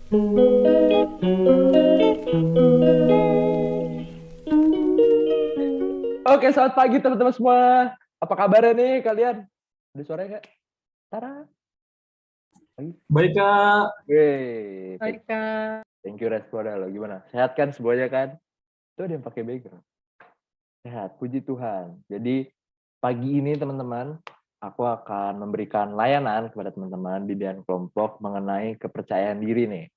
Oke, selamat pagi teman-teman semua. Apa kabarnya nih kalian? Ada suaranya nggak? Tara. Pagi. Baik, Kak. Wey, Baik, Kak. thank you Respoda lo. Gimana? Sehat kan semuanya kan? Itu ada yang pakai background. Sehat, puji Tuhan. Jadi pagi ini teman-teman, aku akan memberikan layanan kepada teman-teman bimbingan kelompok mengenai kepercayaan diri nih.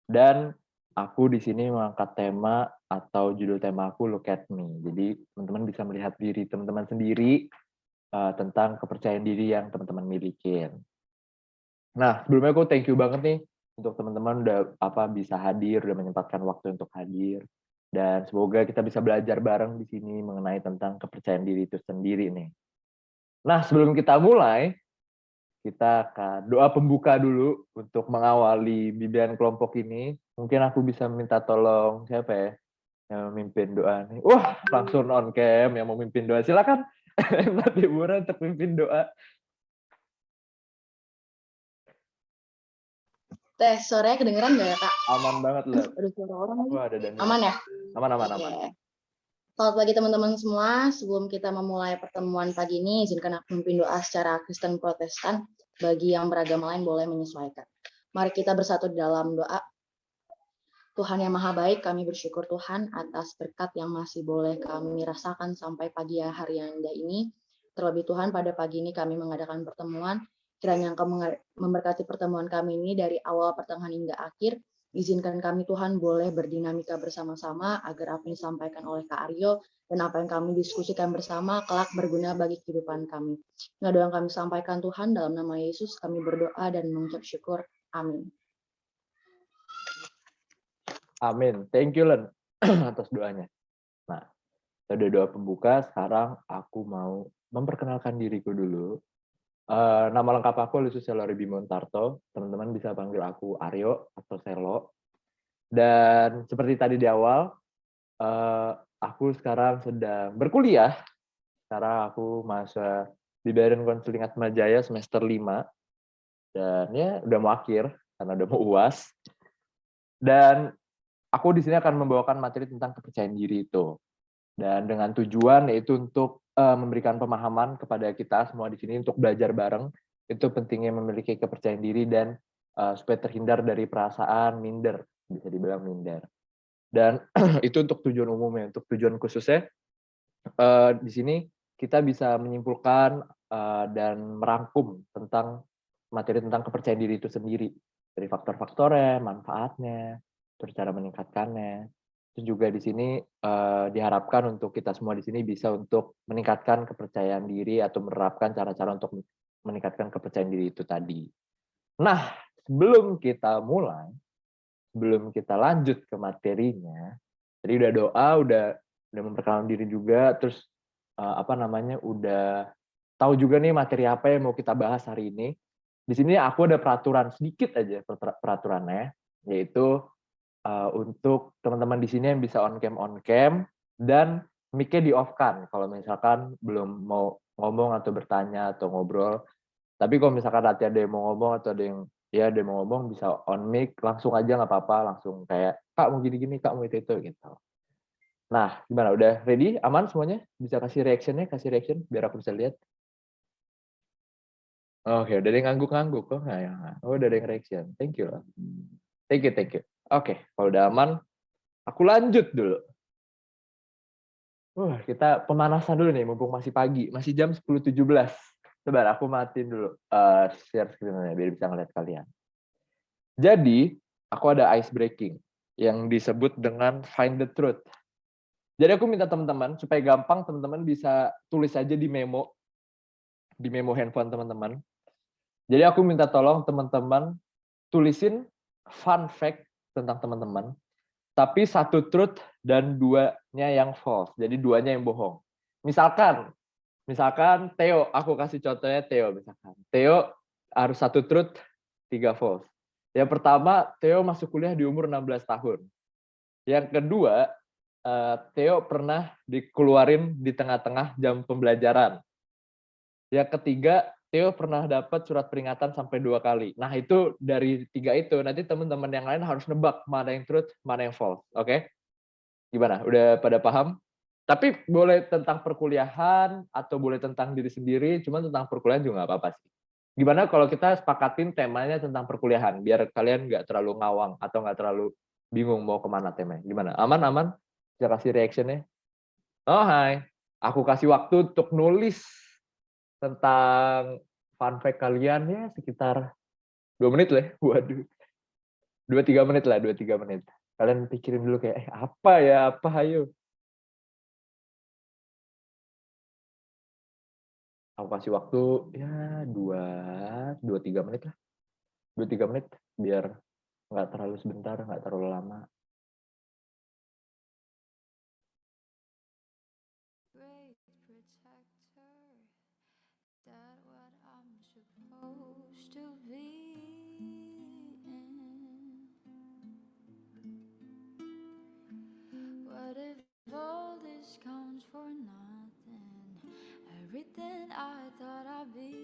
Dan aku di sini mengangkat tema atau judul tema aku Look at Me. Jadi teman-teman bisa melihat diri teman-teman sendiri tentang kepercayaan diri yang teman-teman milikin. Nah, sebelumnya aku thank you banget nih untuk teman-teman udah bisa hadir, udah menyempatkan waktu untuk hadir. Dan semoga kita bisa belajar bareng di sini mengenai tentang kepercayaan diri itu sendiri nih. Nah, sebelum kita mulai, kita akan doa pembuka dulu untuk mengawali bimbingan kelompok ini. Mungkin aku bisa minta tolong siapa ya yang memimpin doa nih. Wah, langsung on cam yang mau memimpin doa. Silakan Mbak Deborah untuk memimpin doa. Suaranya kedengeran nggak ya, Kak? Aman banget lah. Ada suara orang lagi. Wah, ada Daniel. Aman ya? Aman. Oke. Selamat pagi teman-teman semua. Sebelum kita memulai pertemuan pagi ini, izinkan aku memimpin doa secara Kristen Protestan. Bagi yang beragama lain boleh menyesuaikan. Mari kita bersatu di dalam doa. Tuhan yang Maha Baik, kami bersyukur Tuhan atas berkat yang masih boleh kami rasakan sampai pagi hari yang indah ini. Terlebih Tuhan, pada pagi ini kami mengadakan pertemuan. Kiranya Engkau memberkati pertemuan kami ini dari awal, pertengahan, hingga akhir. Izinkan kami Tuhan boleh berdinamika bersama-sama agar apa yang disampaikan oleh Kak Aryo dan apa yang kami diskusikan bersama kelak berguna bagi kehidupan kami. Nah, doa yang kami sampaikan Tuhan dalam nama Yesus kami berdoa dan mengucap syukur. Amin. Amin. Thank you Len atas doanya. Nah, udah doa pembuka, sekarang aku mau memperkenalkan diriku dulu. Nama lengkap aku Lucius Selori Bimontarto. Teman-teman bisa panggil aku Aryo atau Selo. Dan seperti tadi di awal, aku sekarang sedang berkuliah. Sekarang aku masa di Baron Konseling Atmajaya semester 5. Dan ya udah mau akhir karena udah mau UAS. Dan aku di sini akan membawakan materi tentang kepercayaan diri itu. Dan dengan tujuan yaitu untuk memberikan pemahaman kepada kita semua di sini untuk belajar bareng. Itu pentingnya memiliki kepercayaan diri dan supaya terhindar dari perasaan minder, bisa dibilang minder. Dan itu untuk tujuan umumnya, untuk tujuan khususnya di sini kita bisa menyimpulkan dan merangkum tentang materi tentang kepercayaan diri itu sendiri dari faktor-faktornya, manfaatnya, terus cara meningkatkannya. Terus juga di sini diharapkan untuk kita semua di sini bisa untuk meningkatkan kepercayaan diri atau menerapkan cara-cara untuk meningkatkan kepercayaan diri itu tadi. Nah, sebelum kita mulai, sebelum kita lanjut ke materinya, tadi udah doa, udah memperkenalkan diri juga, terus udah tahu juga nih materi apa yang mau kita bahas hari ini. Di sini aku ada peraturan sedikit aja peraturannya, yaitu untuk teman-teman di sini yang bisa on cam dan mic-nya di off kan kalau misalkan belum mau ngomong atau bertanya atau ngobrol. Tapi kalau misalkan nanti ada yang mau ngomong atau ada yang mau ngomong bisa on mic langsung aja, nggak apa-apa, langsung kayak Kak mau gini-gini, Kak mau itu gitu. Nah, gimana? Udah ready? Aman semuanya? Bisa kasih reaction biar aku bisa lihat. Oke, udah ada yang ngangguk-ngangguk kok. Oh, udah ada yang reaction. Thank you. Thank you. Oke, kalau udah aman, aku lanjut dulu. Kita pemanasan dulu nih, mumpung masih pagi. Masih jam 10.17. Sebentar, aku matiin dulu share screen-nya biar bisa ngeliat kalian. Jadi, aku ada ice breaking yang disebut dengan find the truth. Jadi aku minta teman-teman, supaya gampang teman-teman bisa tulis aja di memo handphone teman-teman. Jadi aku minta tolong teman-teman tulisin fun fact tentang teman-teman, tapi satu truth dan duanya yang false. Jadi duanya yang bohong. Misalkan Theo, aku kasih contohnya Theo misalkan. Theo harus satu truth, 3 false. Yang pertama, Theo masuk kuliah di umur 16 tahun. Yang kedua, Theo pernah dikeluarin di tengah-tengah jam pembelajaran. Yang ketiga, Theo pernah dapat surat peringatan sampai 2 kali. Nah, itu dari 3 itu, nanti teman-teman yang lain harus nebak mana yang truth, mana yang false, oke? Gimana, udah pada paham? Tapi boleh tentang perkuliahan, atau boleh tentang diri sendiri, cuman tentang perkuliahan juga nggak apa-apa sih. Gimana kalau kita sepakatin temanya tentang perkuliahan, biar kalian nggak terlalu ngawang, atau nggak terlalu bingung mau kemana temanya. Gimana, aman aman? Bisa kasih reaction-nya? Oh, hai. Aku kasih waktu untuk nulis tentang fun fact kalian ya sekitar 2 menit lah ya. Waduh. 2-3 menit lah, 2-3 menit. Kalian pikirin dulu kayak, apa ya, apa, ayo. Aku kasih waktu ya 2-3 menit lah. 2-3 menit biar nggak terlalu sebentar, nggak terlalu lama. Great protector, that what I'm supposed to be in? What if all this counts for nothing? Everything I thought I'd be.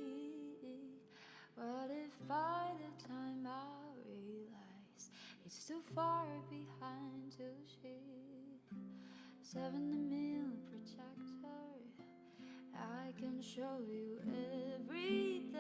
What if by the time I realize it's too far behind to see? 70 mil protector, I can show you everything.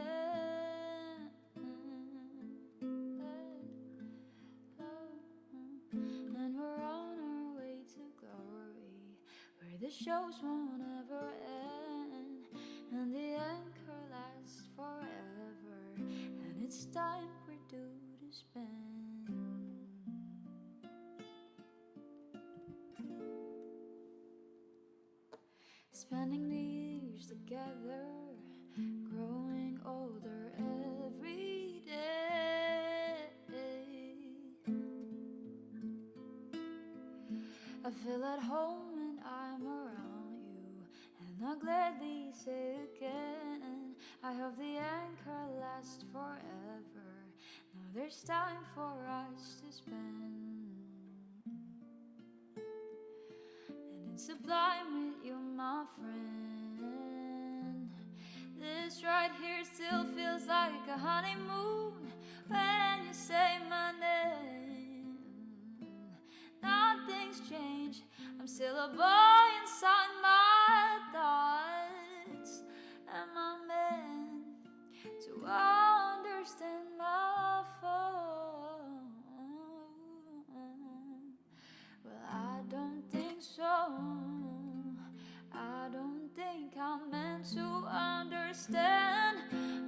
And we're on our way to glory, where the shows won't ever end, and the anchor lasts forever, and it's time we're due to spend. Spending the years together, growing older every day. I feel at home when I'm around you, and I'll gladly say again, I hope the anchor lasts forever. Now there's time for us to spend, and it's sublime with you, my friend. This right here still feels like a honeymoon when you say my name. Nothing's changed, I'm still a boy inside my thoughts, and my man to understand my phone. Well, I don't think so. I don't think I'm meant to understand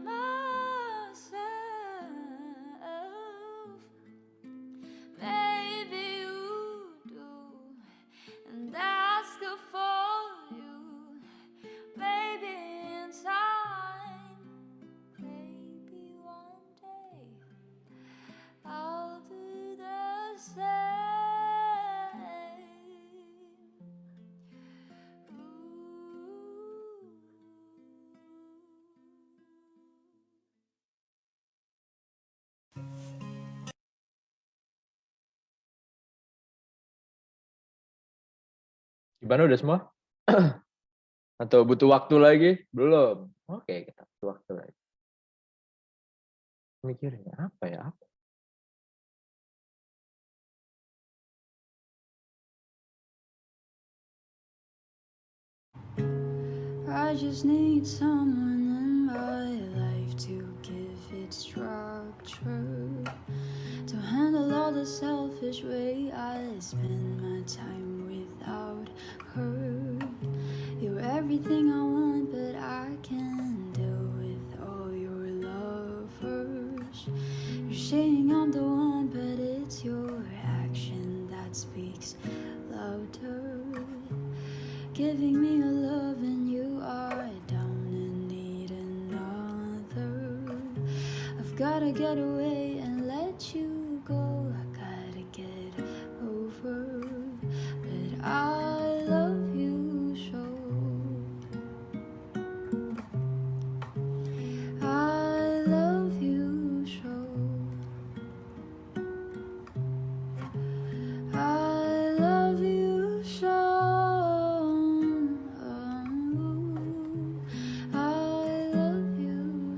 myself. Maybe you do, and that's good for you. Maybe in time, maybe one day I'll do the same. Gimana, udah semua? Atau butuh waktu lagi? Belum. Oke, kita butuh waktu lagi. Mikirin apa ya? Apa? I just need someone in my life to give it structure, to handle all the selfish way I spend my time without her. You're everything I want, but I can't deal with all your lovers. You're saying I'm the one, but it's your action that speaks louder. Giving me a love and you are down and need another. I've gotta get away and let you go. I gotta get over, but I love you so. I love you so. I love you so. I love you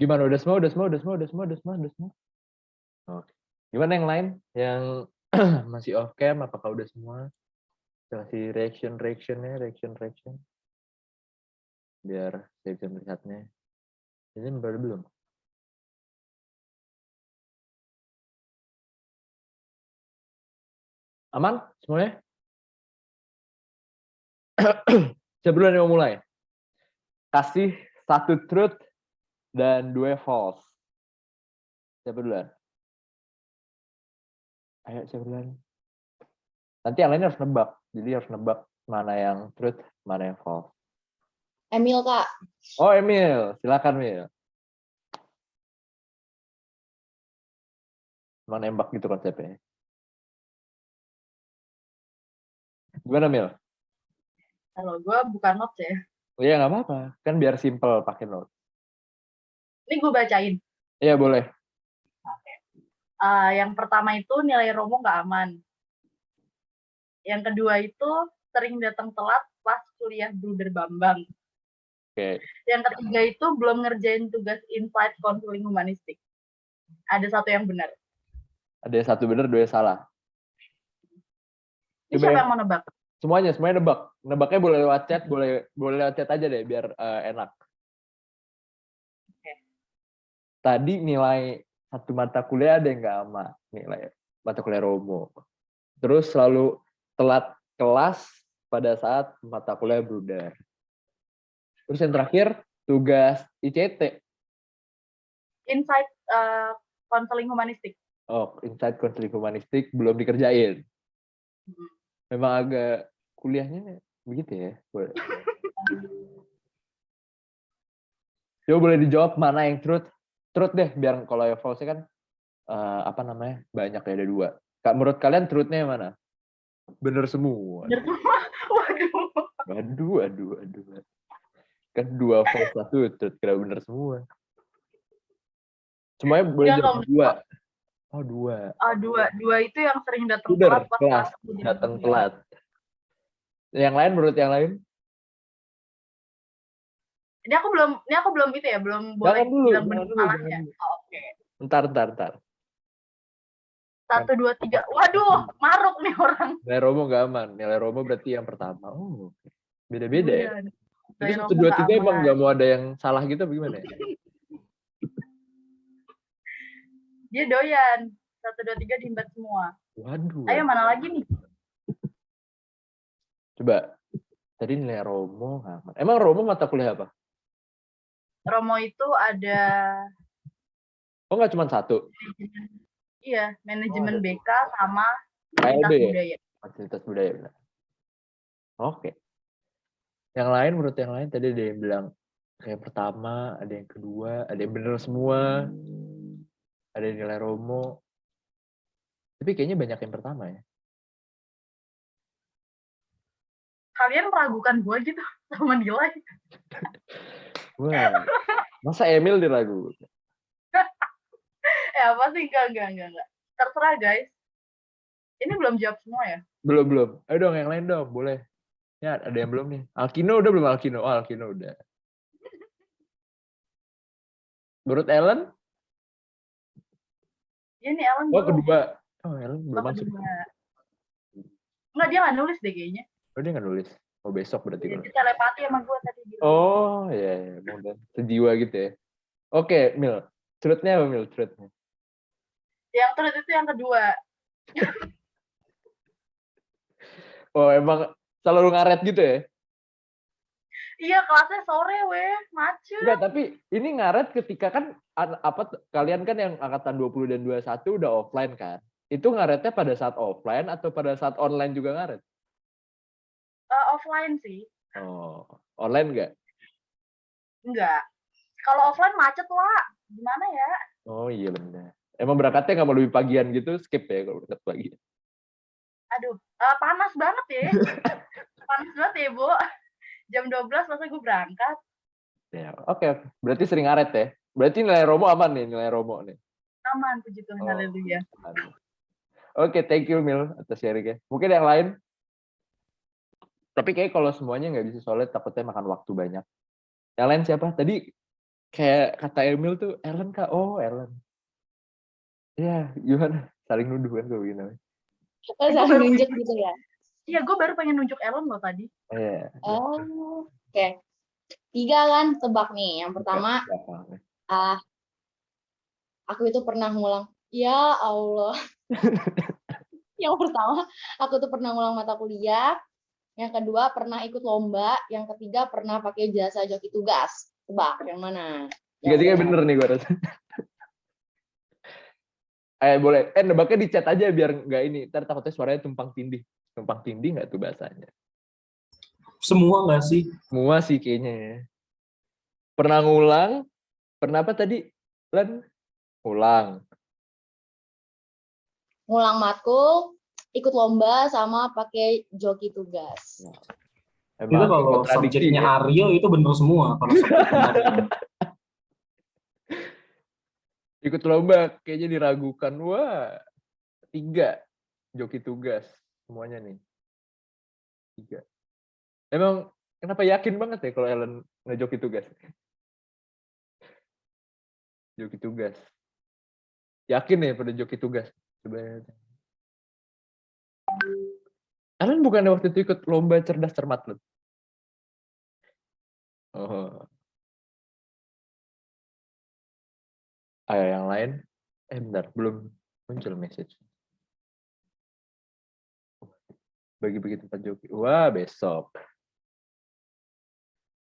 Gimana? Udah semua? Oke. Gimana yang lain? Yang masih off cam? Apakah udah semua? Kasih reaction. Biar saya bisa melihatnya. Ini baru belum? Aman semuanya? Sebelum yang mau mulai, kasih 1 truth dan 2 false. Siapa duluan? Ayo, siapa duluan? Nanti yang lain harus nebak. Jadi harus nebak mana yang truth, mana yang false. Emil, Kak. Oh, Emil. Silakan, Emil. Mana nembak gitu konsepnya. Gimana, Mil? Kalau gue bukan notes ya. Oh, iya, nggak apa-apa. Kan biar simple pakai note. Ini gue bacain. Iya, boleh. Yang pertama itu nilai Romo nggak aman. Yang kedua itu sering datang telat pas kuliah Bruder Bambang. Oke. Yang ketiga itu belum ngerjain tugas insight counseling humanistik. Ada satu yang benar. Ada 1 benar, 2 salah. Ini Coba siapa ya. yang mau nebak? Semuanya nebak. Nebaknya boleh lewat chat, boleh lewat chat aja deh biar enak. Oke. Tadi nilai 1 mata kuliah ada yang nggak aman. Nilai mata kuliah Romo. Terus selalu telat kelas pada saat mata kuliah Bruder. Terus yang terakhir, tugas ICT. Insight counseling humanistik. Oh, insight counseling humanistik belum dikerjain. Memang agak kuliahnya begitu ya. Coba boleh dijawab mana yang truth? Truth deh, biar kalau yang false kan banyak ya, ada 2. Kak, menurut kalian truth-nya yang mana? Bener semua. Bener semua. Aduh. Kan 2 false 1 truth, kira bener semua. Semuanya boleh jawab 2. Oh, 2. Dua itu yang sering datang Bener, telat pas kelas datang telat. Yang lain, menurut yang lain? Ini aku belum itu ya, belum boleh bilang benar salahnya. Oke. Ntar. 1, 2, 3. Waduh, maruk nih orang. Nilai Romo nggak aman. Nilai Romo berarti yang pertama. Oh, beda-beda ya. Jadi 1, 2, 3 emang nggak mau ada yang salah gitu bagaimana ya? Dia doyan. 1, 2, 3 diembat semua. Waduh. Ayo, mana lagi nih? Coba. Tadi nilai Romo nggak aman. Emang Romo mata kuliah apa? Romo itu ada... Oh, nggak cuma 1? Iya, manajemen BK sama KLB fasilitas ya? budaya. Fasilitas budaya, benar. Oke. Yang lain, menurut yang lain, tadi ada yang bilang kayak pertama, ada yang kedua, ada yang bener semua, ada yang nilai Romo. Tapi kayaknya banyak yang pertama ya. Kalian meragukan gue gitu sama nilai? Wah, masa Emil diragu? Apa sih? Enggak. Terserah, guys. Ini belum jawab semua ya? Belum. Ayo dong, yang lain dong, boleh. Ya, ada yang belum nih. Alkino udah belum? Alkino. Oh, Alkino udah. Menurut Ellen? Iya nih, Ellen Oh, belum. kedua. Oh, Ellen belum masuk. Enggak, dia nggak nulis deh kayaknya. Oh, dia nggak nulis. Oh, besok berarti. Dia telepati sama gue tadi. Oh, ya. Mudah. Sejiwa gitu ya. Oke, Mil. Truth-nya apa, Mil? Truth-nya. Yang truth itu yang kedua. Oh, emang selalu ngaret gitu ya? Iya, kelasnya sore, macet. Enggak, tapi ini ngaret ketika kan kalian kan yang angkatan 20 dan 21 udah offline kan? Itu ngaretnya pada saat offline atau pada saat online juga ngaret? Offline sih. Oh, online enggak? Enggak. Kalau offline macet lah. Gimana ya? Oh iya benar. Emang berangkatnya nggak mau lebih pagian gitu, skip ya kalau berangkat pagi. Aduh, panas banget ya. Panas banget ya, Bu. Jam 12 masa gue berangkat. Ya, oke. Berarti sering ngaret ya? Berarti nilai Romo aman nih, nilai Romo nih. Aman, puji Tuhan, haleluya. Oke, thank you Mil atas sharingnya. Mungkin yang lain? Tapi kayak kalau semuanya nggak bisa solid, takutnya makan waktu banyak. Yang lain siapa? Tadi kayak kata Emil tuh Ellen Kak. Oh, Ellen. Ya, gimana? Saling nuduh kan gue begini. Oh, saling nunjuk gitu ya. Iya, gue baru pengen nunjuk Ellen loh tadi. Iya. Oh, oke. 3 kan tebak nih. Yang pertama, aku itu pernah ngulang. Ya Allah. Yang pertama, aku tuh pernah ngulang mata kuliah. Yang kedua, pernah ikut lomba. Yang ketiga, pernah pakai jasa joki tugas. Tebak, yang mana? Tiga-tiga bener nih gue rasa. Boleh. Nebaknya di chat aja biar nggak ini. Ntar takutnya suaranya tumpang tindih. Tumpang tindih nggak tuh bahasanya? Semua nggak sih? Semua sih kayaknya ya. Pernah ngulang. Pernah apa tadi? Len? Ulang. Ngulang matkul, ikut lomba, sama pakai joki tugas. Itu kalau subjeknya ya? Aryo itu bener semua. Kalau subjeknya Aryo. Ikut lomba kayaknya diragukan. Wah, 3 joki tugas semuanya nih. 3. Emang kenapa yakin banget ya kalau Ellen ngejoki tugas? Joki tugas. Yakin ya pada joki tugas? Coba. Ellen bukan waktu itu ikut lomba cerdas cermat loh. Oh. Ayo yang lain. Bentar, belum muncul message. Bagi-bagi tempat joki. Wah, besok.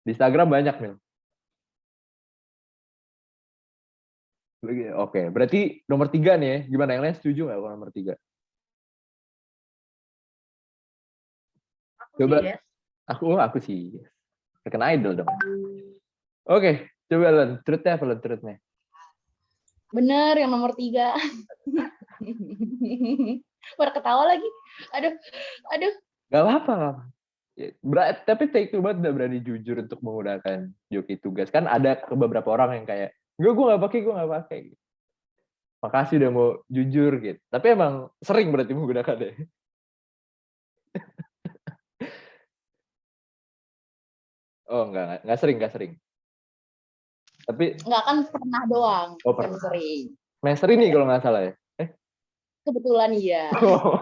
Di Instagram banyak nih. Oke, berarti nomor 3 nih ya. Gimana, yang lain setuju nggak kalau nomor 3? Coba. Yes. Aku sih. Terkena idol dong. Oke, coba Len. Truth-nya apa Len? Truth-nya? Bener, yang nomor 3. Baru ketawa lagi. Aduh. Gak apa-apa. Tapi take two banget udah berani jujur untuk menggunakan joki tugas. Kan ada beberapa orang yang kayak, gue gak pakai. Makasih udah mau jujur gitu. Tapi emang sering berarti menggunakan deh. Oh, enggak sering. Tapi Enggak, kan pernah doang. Oh, Kan pernah. sering. Semester ini kalau nggak salah ya. Kebetulan iya. Oh.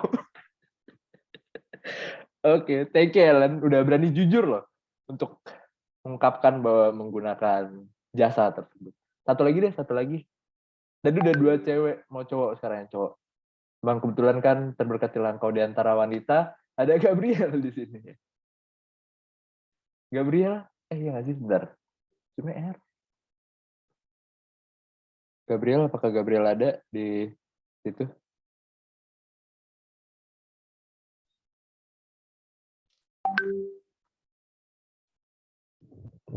Oke, thank you Ellen. Udah berani jujur loh untuk mengungkapkan bahwa menggunakan jasa tersebut. Satu lagi. Tadi udah 2 cewek, mau cowok sekarang yang cowok. Bang, kebetulan kan terberkatilah engkau di antara wanita, ada Gabriel di sini. Gabriel, iya nggak sih? Bentar. Cuma R. Gabriel, apakah Gabriel ada di situ?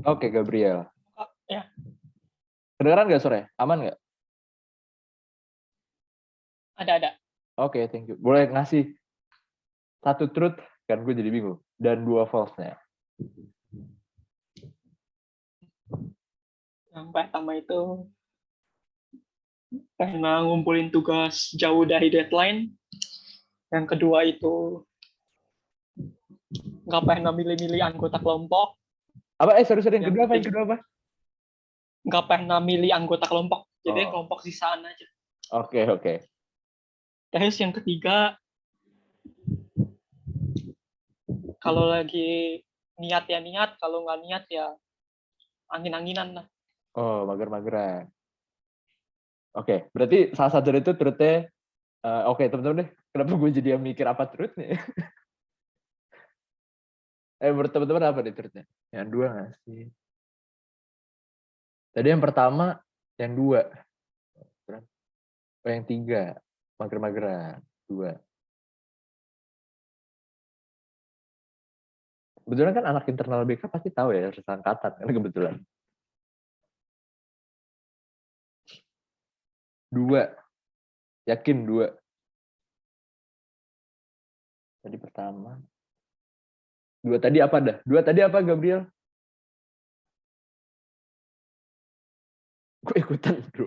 Oke, Gabriel. Ya. Kedengeran nggak sore? Aman nggak? Ada. Oke, thank you. Boleh ngasih 1 truth, kan gue jadi bingung. Dan 2 false-nya. Yang pertama itu karena ngumpulin tugas jauh dari deadline. Yang kedua itu nggak pernah milih-milih anggota kelompok. Apa? Sorry, yang kedua apa? Nggak pernah milih anggota kelompok. Jadi kelompok sisaan aja. Oke. Terus yang ketiga, kalau lagi niat ya niat, kalau nggak niat ya angin-anginan lah. Oh, mager-mageran. Oke, berarti salah satu itu truth-nya, oke teman-teman deh, kenapa gue jadi yang mikir apa truth-nya? Menurut teman-teman apa nih truth-nya? Yang 2 nggak sih? Tadi yang pertama, yang 2. Oh, yang 3, mager-mageran. 2. Kebetulan kan anak internal BK pasti tahu ya, harus angkatan, kan kebetulan. 2. Yakin 2. Tadi pertama. 2 tadi apa dah? 2 tadi apa, Gabriel? Gue ikutan 2.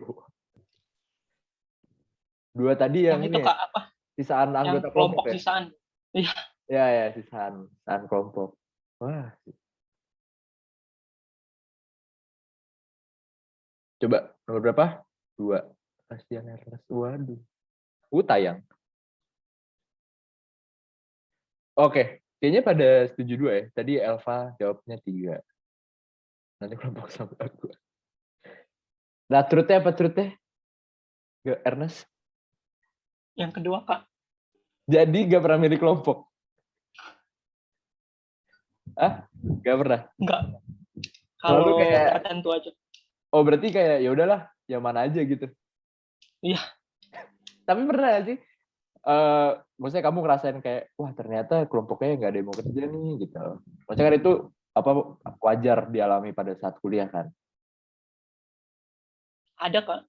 2 tadi yang itu ini Kak, apa? sisaan anggota kelompok ya? Sisaan. Iya. Ya, sisaan kelompok. Wah. Coba nomor berapa? 2. Kasihan Ernest. Waduh. Tayang. Oke, kayaknya pada setuju 2 ya. Tadi Elva jawabnya 3. Nanti kelompok sama aku. Nah, truth-nya apa truth-nya? Ernest? Yang kedua, Kak. Jadi gak pernah milih kelompok? Gak pernah? Enggak. Selalu Kalau kayak, tertentu aja. oh berarti kayak ya udahlah, yang mana aja gitu. Iya. Tapi pernah gak sih? Maksudnya kamu ngerasain kayak, wah ternyata kelompoknya nggak ada yang mau kerja nih gitu. Maksudnya kan itu apa wajar dialami pada saat kuliah kan. Ada, Kak.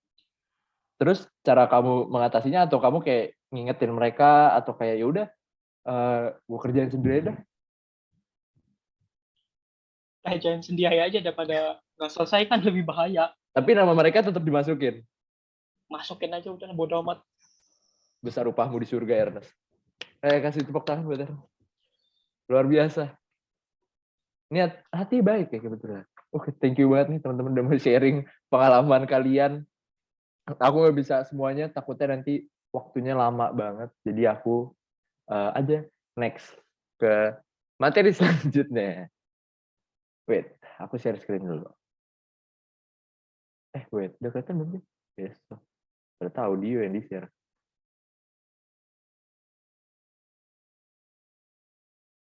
Terus cara kamu mengatasinya atau kamu kayak ngingetin mereka atau kayak ya udah gue kerjain sendiri dah. Kerjain sendiri aja daripada nggak selesai kan lebih bahaya. Tapi nama mereka tetap dimasukin. Masukin aja udah, bodo amat. Besar upahmu di surga Ernest. Kasih tepuk tangan buat Ernest. Luar biasa. Niat hati baik ya kebetulan. Oke, thank you banget nih teman-teman udah mau sharing pengalaman kalian. Aku nggak bisa semuanya, takutnya nanti waktunya lama banget. Jadi aku aja next ke materi selanjutnya. Wait, aku share screen dulu. Wait, udah kelihatan belum sih? Yes. Ternyata audio yang di-share.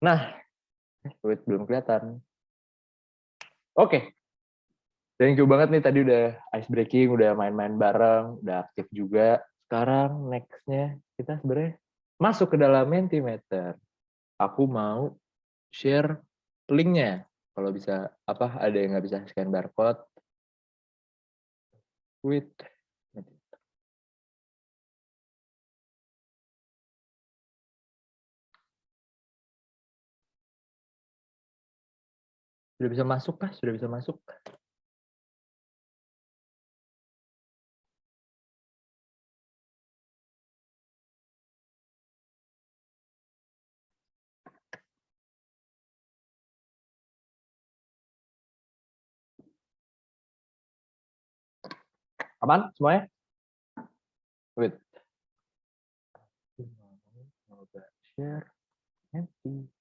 Nah, wait, belum kelihatan. Oke. Thank you banget nih tadi udah ice breaking, udah main-main bareng, udah aktif juga. Sekarang next-nya kita sebenarnya masuk ke dalam Mentimeter. Aku mau share link-nya. Kalau bisa ada yang nggak bisa scan barcode. With sudah bisa masuk kah? Sudah bisa masuk? Aman semuanya? Wait. Share. Nanti.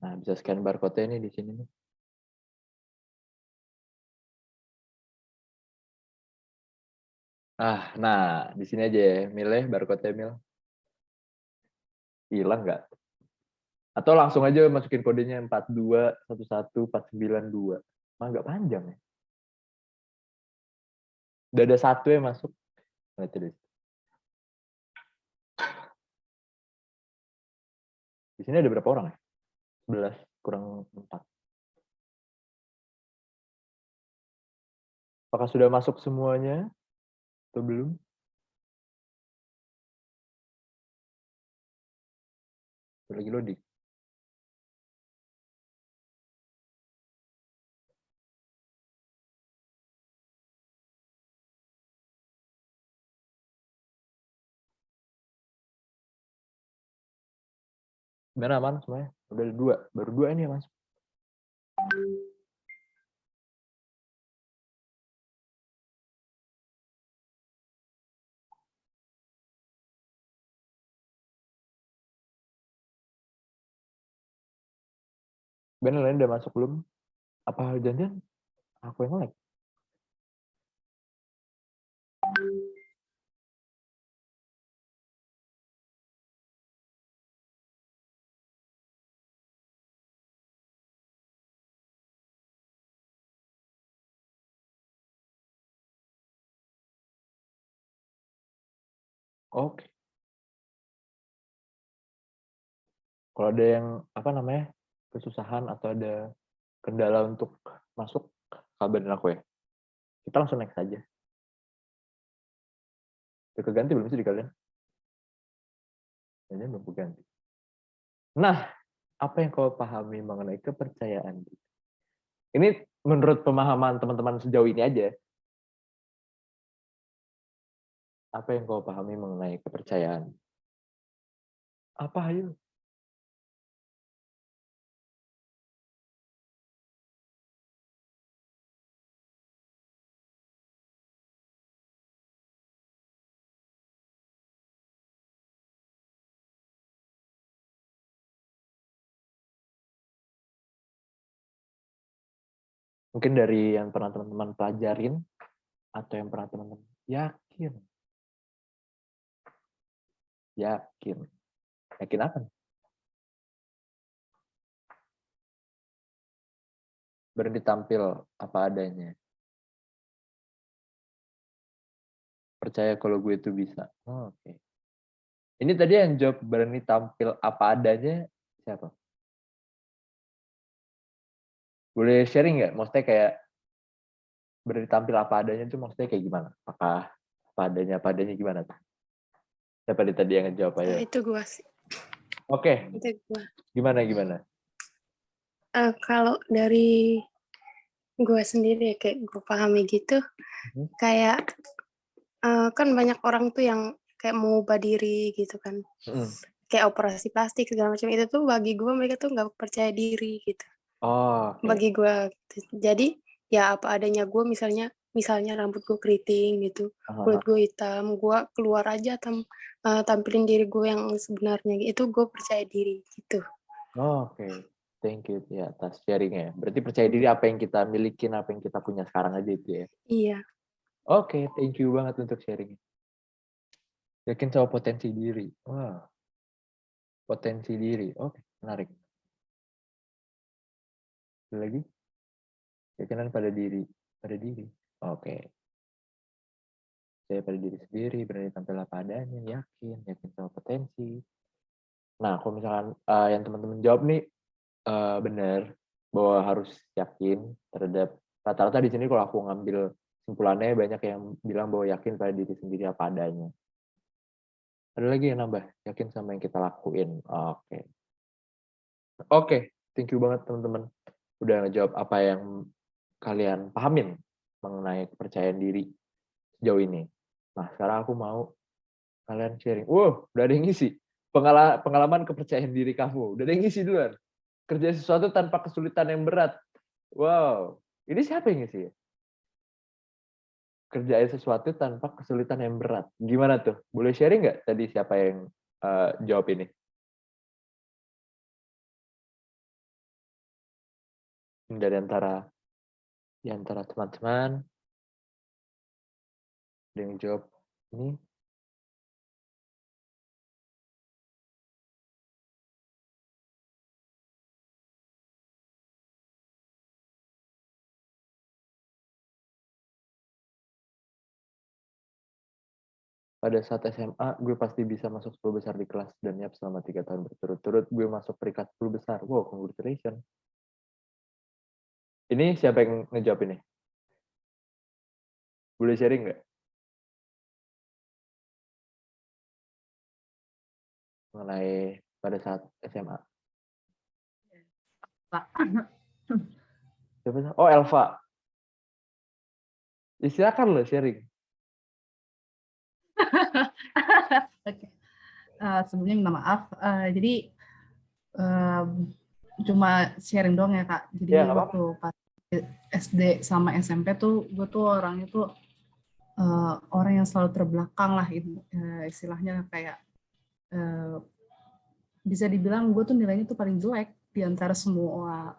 Nah, bisa scan barcode-nya ini di sini nih. Nah, di sini aja ya. Milih barcode-nya, Mil. Hilang nggak? Atau langsung aja masukin kodenya 4211492. Mah nggak panjang ya. Udah ada 1 yang masuk. Nah, itu deh. Di sini ada berapa orang ya? 11 kurang 4. Apakah sudah masuk semuanya? Atau belum? Lagi loading. Gimana aman semuanya? Udah ada 2. Baru 2 ini yang masuk. Bener lain udah masuk belum? Apa janjian? Aku yang like. Oke. Kalau ada yang kesusahan atau ada kendala untuk masuk, kabarin aku ya. Kita langsung next aja. Udah keganti belum sih di kalian? Kayaknya belum keganti. Nah, Apa yang kau pahami mengenai kepercayaan diri? Ini menurut pemahaman teman-teman sejauh ini aja. Apa yang kau pahami mengenai kepercayaan? Apa ayo? Mungkin dari yang pernah teman-teman pelajarin atau yang pernah teman-teman yakin. Yakin. Yakin apa? Berani tampil apa adanya. Percaya kalau gue itu bisa. Oh, oke. Ini tadi yang jawab berani tampil apa adanya siapa? Boleh sharing nggak? Maksudnya kayak berani tampil apa adanya itu maksudnya kayak gimana? Apakah apa adanya gimana tuh? Siapa tadi yang ngejawab aja? Itu gua sih. Oke. Itu gua. Gimana? Kalau dari gua sendiri kayak gua pahami gitu, kayak kan banyak orang tuh yang kayak mengubah diri gitu kan. Kayak operasi plastik segala macam itu tuh bagi gua mereka tuh nggak percaya diri gitu. Oh, okay. Bagi gua gitu. Jadi ya apa adanya gua misalnya rambut gue keriting gitu, kulit gue hitam, gue keluar aja tampilin diri gue yang sebenarnya, itu gue percaya diri gitu. Oh, oke. Thank you ya atas sharing-nya. Berarti percaya diri apa yang kita milikin, apa yang kita punya sekarang aja itu ya? Iya. Oke, thank you banget untuk sharing. Yakin sama potensi diri. Wah. Potensi diri. Oke, menarik. Ada lagi? Yakinan pada diri. Oke. Saya pada diri sendiri, berani tampil apa adanya, yakin sama potensi. Nah, kalau misalkan yang teman-teman jawab nih benar bahwa harus yakin terhadap rata-rata di sini kalau aku ngambil simpulannya banyak yang bilang bahwa yakin pada diri sendiri apa adanya. Ada lagi yang nambah, yakin sama yang kita lakuin. Oke, thank you banget teman-teman udah ngejawab apa yang kalian pahamin mengenai kepercayaan diri sejauh ini. Nah, sekarang aku mau kalian sharing. Udah ada yang ngisi. Pengalaman kepercayaan diri kamu. Udah ada yang ngisi duluan. Kerja sesuatu tanpa kesulitan yang berat. Wow. Ini siapa yang ngisi ya? Kerjain sesuatu tanpa kesulitan yang berat. Gimana tuh? Boleh sharing nggak tadi siapa yang jawab ini? Dari antara teman-teman. Ada yang jawab ini. Pada saat SMA, gue pasti bisa masuk 10 besar di kelas dan nyiap selama 3 tahun berturut-turut, gue masuk peringkat 10 besar. Wow, congratulations. Ini siapa yang ngejawab ini? Boleh sharing nggak? Mengenai pada saat SMA. Siapa? Oh, Elva. Silakan lo sharing. Oke. Sebelumnya minta maaf. Jadi cuma sharing doang ya Kak. Jadi Ya, waktu pas SD sama SMP tuh gue tuh orangnya tuh orang yang selalu terbelakang lah istilahnya kayak bisa dibilang gue tuh nilainya tuh paling jelek di antara semua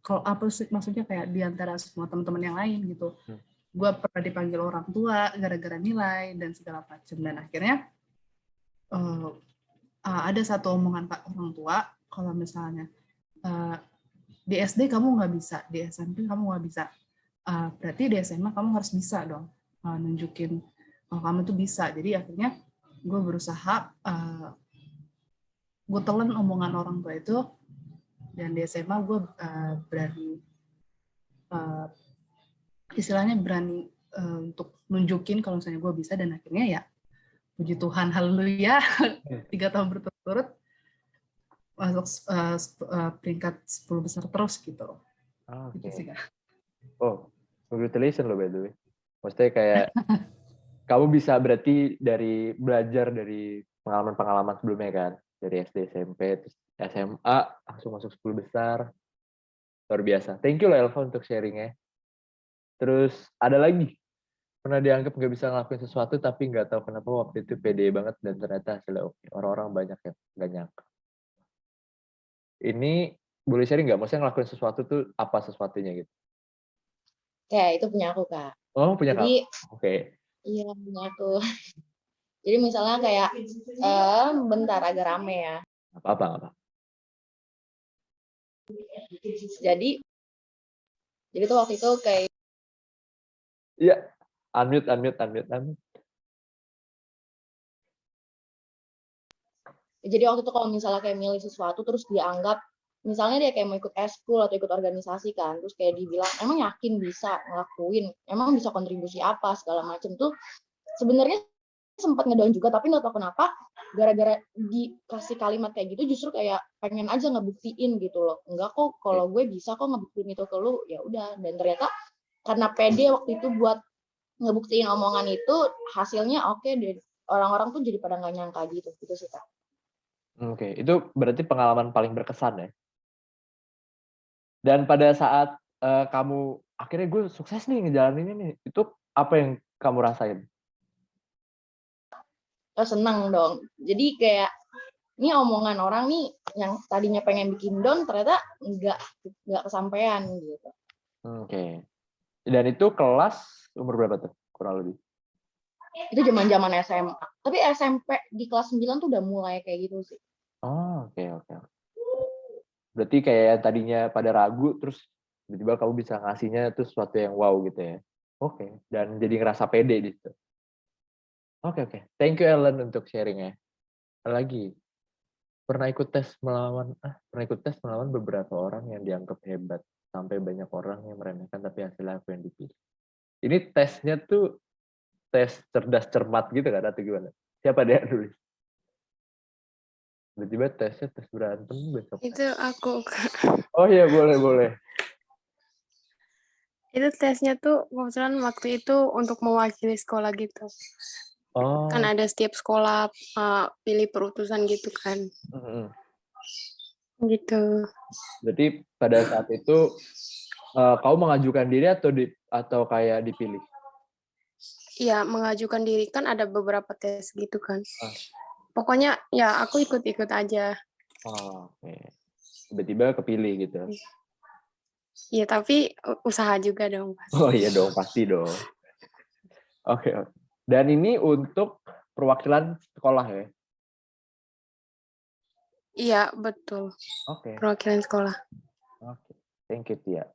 kalau apa sih maksudnya kayak di antara semua teman-teman yang lain gitu. Gue pernah dipanggil orang tua gara-gara nilai dan segala macam, dan akhirnya ada satu omongan orang tua kalau misalnya di SD kamu nggak bisa, di SMP kamu nggak bisa, berarti di SMA kamu harus bisa dong nunjukin kalau kamu tuh bisa. Jadi akhirnya gue berusaha, gue telan omongan orang tua itu, dan di SMA gue berani istilahnya berani untuk nunjukin kalau misalnya gue bisa, dan akhirnya ya puji Tuhan, haleluya, 3 tahun berturut-turut masuk peringkat 10 besar terus gitu. Oke. Gitu sih, Kak. Oh, congratulations loh by the way. Maksudnya kayak kamu bisa berarti dari belajar dari pengalaman-pengalaman sebelumnya kan, dari SD, SMP, terus SMA langsung masuk 10 besar. Luar biasa. Thank you loh Elva untuk sharingnya. Terus ada lagi, pernah dianggap nggak bisa ngelakuin sesuatu tapi nggak tahu kenapa waktu itu pede banget dan ternyata hasilnya oke. Orang-orang banyak yang nggak nyangka. Ini boleh sharing nggak? Maksudnya ngelakuin sesuatu tuh apa sesuatunya gitu? Kayak itu punya aku, Kak. Oh, punya kamu? Jadi, Oke. iya punya aku. Jadi misalnya kayak bentar agak rame ya. Apa-apa. Jadi tuh waktu itu kayak Iya. Unmute. jadi waktu itu kalau misalnya kayak milih sesuatu terus dianggap misalnya dia kayak mau ikut eskul atau ikut organisasi kan, terus kayak dibilang emang yakin bisa ngelakuin, emang bisa kontribusi apa segala macam tuh sebenarnya sempat ngedown juga, tapi nggak tahu kenapa gara-gara dikasih kalimat kayak gitu justru kayak pengen aja ngebuktiin gitu loh. Enggak kok, kalau gue bisa kok ngebuktiin itu ke lu, ya udah. Dan ternyata karena pede waktu itu buat ngebuktiin omongan itu, hasilnya oke deh. Orang-orang tuh jadi pada nggak nyangka gitu sih Kak. Oke, itu berarti pengalaman paling berkesan ya. Dan pada saat kamu akhirnya gue sukses nih ngejalaninnya nih, itu apa yang kamu rasain? Oh, seneng dong. Jadi kayak ini omongan orang nih yang tadinya pengen bikin down ternyata nggak kesampaian gitu. Oke. Dan itu kelas umur berapa tuh kurang lebih? Itu zaman-zaman SMA. Tapi SMP di kelas 9 tuh udah mulai kayak gitu sih. Oh, oke. Berarti kayak tadinya pada ragu terus tiba-tiba kamu bisa ngasihnya itu sesuatu yang wow gitu ya. Oke. Dan jadi ngerasa pede di situ. Oke. Thank you Ellen untuk sharingnya. Lagi pernah ikut tes melawan beberapa orang yang dianggap hebat sampai banyak orang yang meremehkan tapi hasilnya aku yang dipilih. Ini tesnya tuh tes cerdas cermat gitu kan atau gimana? Siapa dia nulis? Tiba-tiba tesnya tes berantem besok. Itu aku, Kak. Oh iya boleh. Itu tesnya tuh kebetulan waktu itu untuk mewakili sekolah gitu. Oh. Kan ada setiap sekolah pilih perutusan gitu kan. Gitu. Berarti pada saat itu kau mengajukan diri atau kayak dipilih? Iya, mengajukan diri kan ada beberapa tes gitu kan. Pokoknya ya aku ikut-ikut aja. Oh, oke. Tiba-tiba kepilih gitu. Iya, tapi usaha juga dong. Oh iya dong, pasti dong. Oke. Dan ini untuk perwakilan sekolah ya? Iya, betul. Oke. Perwakilan sekolah. Oke. Thank you, Tia.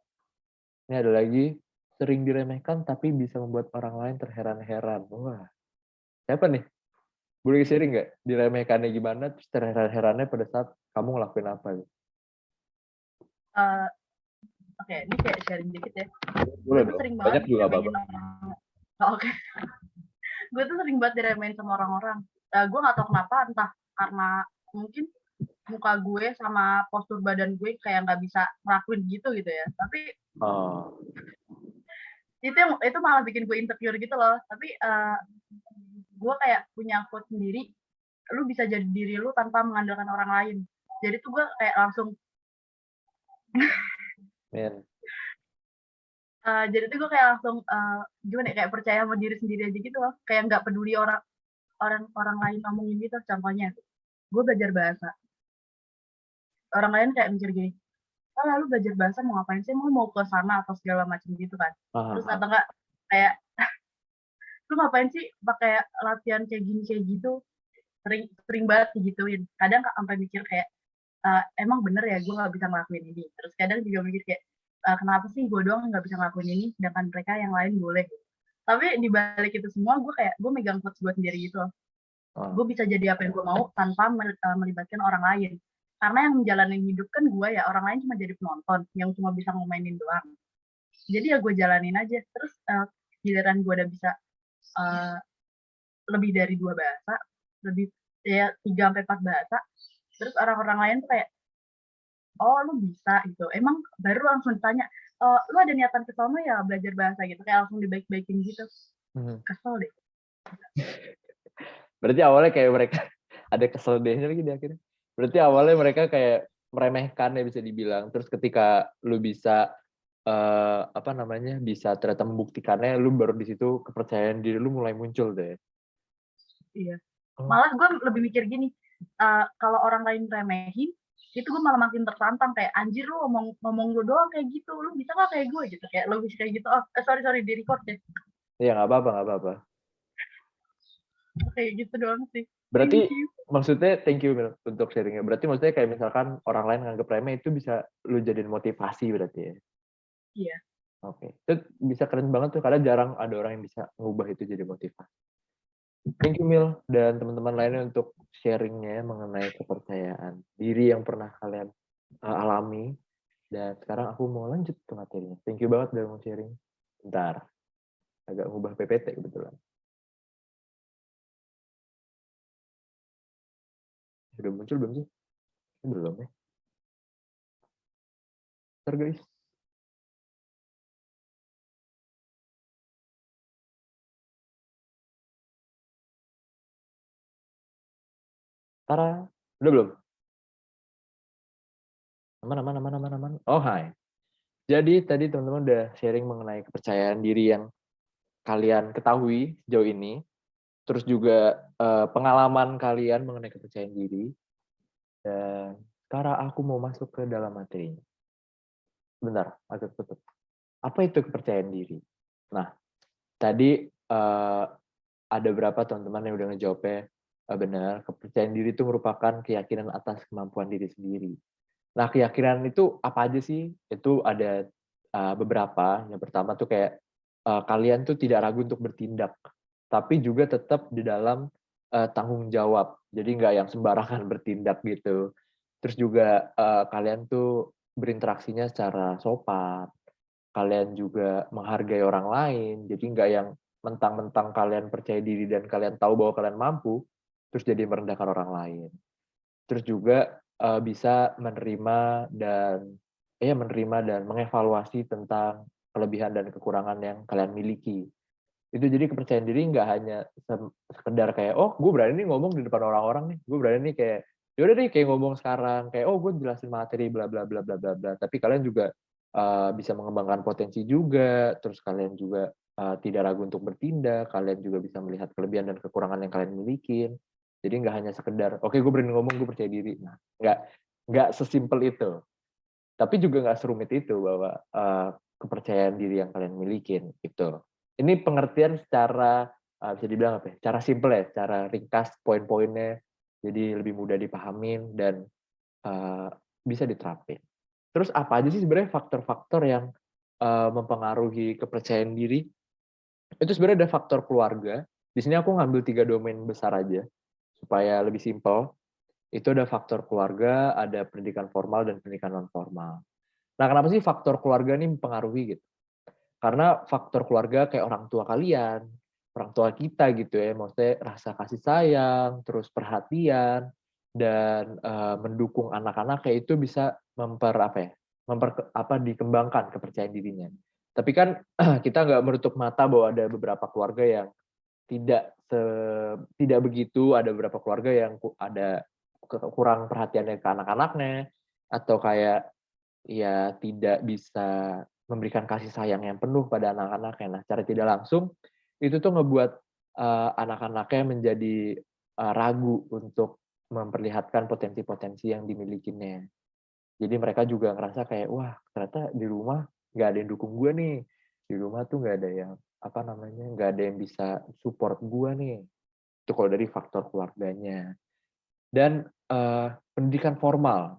Ini ada lagi, sering diremehkan tapi bisa membuat orang lain terheran-heran. Wah. Siapa nih? Boleh sharing nggak? Diremehkannya gimana, terus terheran-herannya pada saat kamu ngelakuin apa? Gitu? Oke, ini kayak sharing dikit ya. Boleh Gue tuh dong. sering Banyak banget juga diremehin Oke. Gue tuh sering banget diremehin sama orang-orang. Gue nggak tahu kenapa, entah karena mungkin muka gue sama postur badan gue kayak nggak bisa ngelakuin gitu ya. Tapi itu malah bikin gue insecure gitu loh. Tapi gue kayak punya quote sendiri, lu bisa jadi diri lu tanpa mengandalkan orang lain. Jadi tuh gue kayak langsung jadi tuh gue kayak langsung gimana ya, kayak percaya sama diri sendiri aja gitu loh, kayak nggak peduli orang lain ngomongin gitu. Contohnya gue belajar bahasa, orang lain kayak mikir gini, lalu belajar bahasa mau ngapain sih, mau ke sana atau segala macam gitu kan. Terus atau enggak kayak lu ngapain sih pakai latihan kayak gini kayak gitu, sering banget digituin. Kadang sampai mikir kayak emang bener ya gue nggak bisa ngelakuin ini. Terus kadang juga mikir kayak kenapa sih gue doang nggak bisa ngelakuin ini sedangkan mereka yang lain boleh. Tapi di balik itu semua gue megang quotes gue sendiri gitu loh. Gue bisa jadi apa yang gue mau tanpa melibatkan orang lain, karena yang menjalani hidup kan gue ya, orang lain cuma jadi penonton yang cuma bisa ngomainin doang. Jadi ya gue jalanin aja. Terus giliran gue udah bisa lebih dari 2 bahasa, lebih ya 3-4 bahasa, Terus orang-orang lain tuh kayak, oh lu bisa gitu. Emang baru langsung ditanya, lu ada niatan ke sono ya belajar bahasa gitu, kayak langsung dibaik-baikin gitu. Kesel deh. Berarti awalnya kayak mereka ada kesel dehnya lagi di akhirnya. Berarti awalnya mereka kayak meremehkan ya bisa dibilang. Terus ketika lu bisa bisa ternyata membuktikannya, lu baru di situ kepercayaan diri lu mulai muncul deh. Iya. Malah gue lebih mikir gini, kalau orang lain remehin, itu gue malah makin tertantang kayak anjir lu ngomong lu doang kayak gitu, lu bisa nggak kayak gue gitu, kayak logis kayak gitu. Oh, sorry di record ya. Iya nggak apa-apa. Kayak gitu doang sih. Berarti maksudnya thank you Mil, untuk sharingnya. Berarti maksudnya kayak misalkan orang lain nganggep remeh itu bisa lu jadiin motivasi berarti ya? Iya. Oke. Itu bisa keren banget tuh karena jarang ada orang yang bisa ngubah itu jadi motivasi. Thank you Mil dan teman-teman lainnya untuk sharingnya mengenai kepercayaan diri yang pernah kalian alami. Dan sekarang aku mau lanjut ke materinya. Thank you banget udah mau sharing. Bentar. Agak ngubah PPT kebetulan. Sudah muncul belum sih? Belum ya. Bentar guys. Tara. Udah belum? Aman. Oh, hai. Jadi tadi teman-teman udah sharing mengenai kepercayaan diri yang kalian ketahui sejauh ini. Terus juga pengalaman kalian mengenai kepercayaan diri. Dan sekarang aku mau masuk ke dalam materinya. Bentar, agak tutup. Apa itu kepercayaan diri? Nah, tadi ada berapa teman-teman yang udah ngejawabnya benar. Kepercayaan diri itu merupakan keyakinan atas kemampuan diri sendiri. Nah, keyakinan itu apa aja sih? Itu ada beberapa. Yang pertama tuh kayak kalian tuh tidak ragu untuk bertindak, tapi juga tetap di dalam tanggung jawab. Jadi nggak yang sembarangan bertindak gitu. Terus juga kalian tuh berinteraksinya secara sopan. Kalian juga menghargai orang lain. Jadi nggak yang mentang-mentang kalian percaya diri dan kalian tahu bahwa kalian mampu, terus jadi merendahkan orang lain. Terus juga bisa menerima dan mengevaluasi tentang kelebihan dan kekurangan yang kalian miliki. Itu jadi kepercayaan diri nggak hanya sekedar kayak, oh gue berani nih ngomong di depan orang-orang nih, gue berani nih kayak, yaudah deh kayak ngomong sekarang, kayak oh gue jelasin materi bla bla bla bla bla bla. Tapi kalian juga bisa mengembangkan potensi juga, terus kalian juga tidak ragu untuk bertindak, kalian juga bisa melihat kelebihan dan kekurangan yang kalian miliki. Jadi nggak hanya sekedar, oke gue berani ngomong, gue percaya diri. Nah, nggak sesimpel itu. Tapi juga nggak serumit itu bahwa kepercayaan diri yang kalian miliki itu. Ini pengertian secara bisa dibilang apa ya? Cara simpel ya, cara ringkas poin-poinnya, jadi lebih mudah dipahamin dan bisa diterapin. Terus apa aja sih sebenarnya faktor-faktor yang mempengaruhi kepercayaan diri? Itu sebenarnya ada faktor keluarga. Di sini aku ngambil 3 domain besar aja supaya lebih simpel. Itu ada faktor keluarga, ada pendidikan formal dan pendidikan non formal. Nah, kenapa sih faktor keluarga ini mempengaruhi gitu? Karena faktor keluarga kayak orang tua kalian, orang tua kita gitu ya, maksudnya rasa kasih sayang, terus perhatian, dan mendukung anak-anaknya itu bisa dikembangkan kepercayaan dirinya. Tapi kan kita nggak menutup mata bahwa ada beberapa keluarga yang tidak begitu, ada beberapa keluarga yang ada kurang perhatiannya ke anak-anaknya, atau kayak ya tidak bisa memberikan kasih sayang yang penuh pada anak-anaknya. Nah, secara tidak langsung itu tuh ngebuat anak-anaknya menjadi ragu untuk memperlihatkan potensi-potensi yang dimilikinya. Jadi mereka juga ngerasa kayak, wah ternyata di rumah nggak ada yang dukung gue nih. Di rumah tuh nggak ada yang nggak ada yang bisa support gue nih. Itu kalau dari faktor keluarganya. Dan pendidikan formal.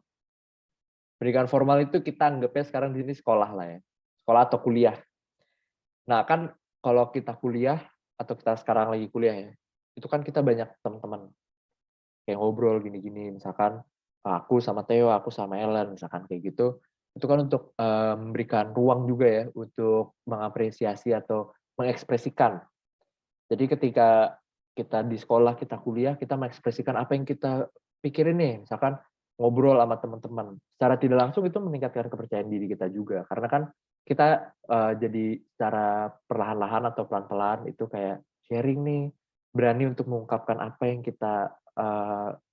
Pendidikan formal itu kita anggapnya sekarang di sini sekolah lah ya. Sekolah atau kuliah. Nah kan kalau kita kuliah, atau kita sekarang lagi kuliah ya, itu kan kita banyak teman-teman. Kayak ngobrol gini-gini, misalkan aku sama Theo, aku sama Ellen, misalkan kayak gitu. Itu kan untuk memberikan ruang juga ya, untuk mengapresiasi atau mengekspresikan. Jadi ketika kita di sekolah, kita kuliah, kita mengekspresikan apa yang kita pikirin nih, misalkan ngobrol sama teman-teman. Secara tidak langsung itu meningkatkan kepercayaan diri kita juga. Karena kan kita jadi secara perlahan-lahan atau pelan-pelan itu kayak sharing nih, berani untuk mengungkapkan apa yang kita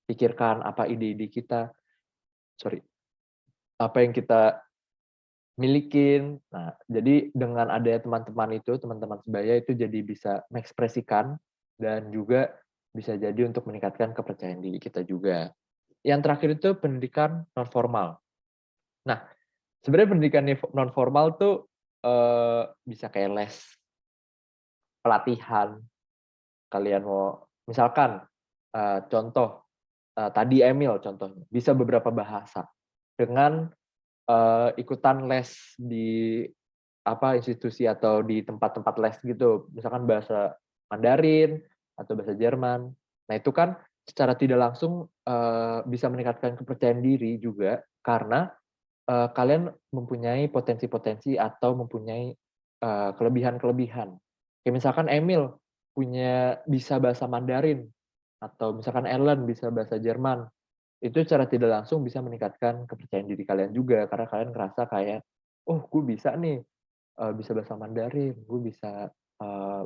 pikirkan, apa ide-ide kita, apa yang kita milikin. Nah, jadi dengan adanya teman-teman itu, teman-teman sebaya itu jadi bisa mengekspresikan dan juga bisa jadi untuk meningkatkan kepercayaan diri kita juga. Yang terakhir itu pendidikan non formal. Nah, sebenarnya pendidikan non formal tuh bisa kayak les, pelatihan. Kalian mau misalkan contoh tadi Emil contohnya bisa beberapa bahasa dengan ikutan les di institusi atau di tempat-tempat les gitu, misalkan bahasa Mandarin atau bahasa Jerman. Nah, itu kan secara tidak langsung bisa meningkatkan kepercayaan diri juga karena kalian mempunyai potensi-potensi atau mempunyai kelebihan-kelebihan. Kayak misalkan Emil bisa bahasa Mandarin atau misalkan Ellen bisa bahasa Jerman. Itu secara tidak langsung bisa meningkatkan kepercayaan diri kalian juga karena kalian ngerasa kayak, oh gue bisa nih, bisa bahasa Mandarin, gue bisa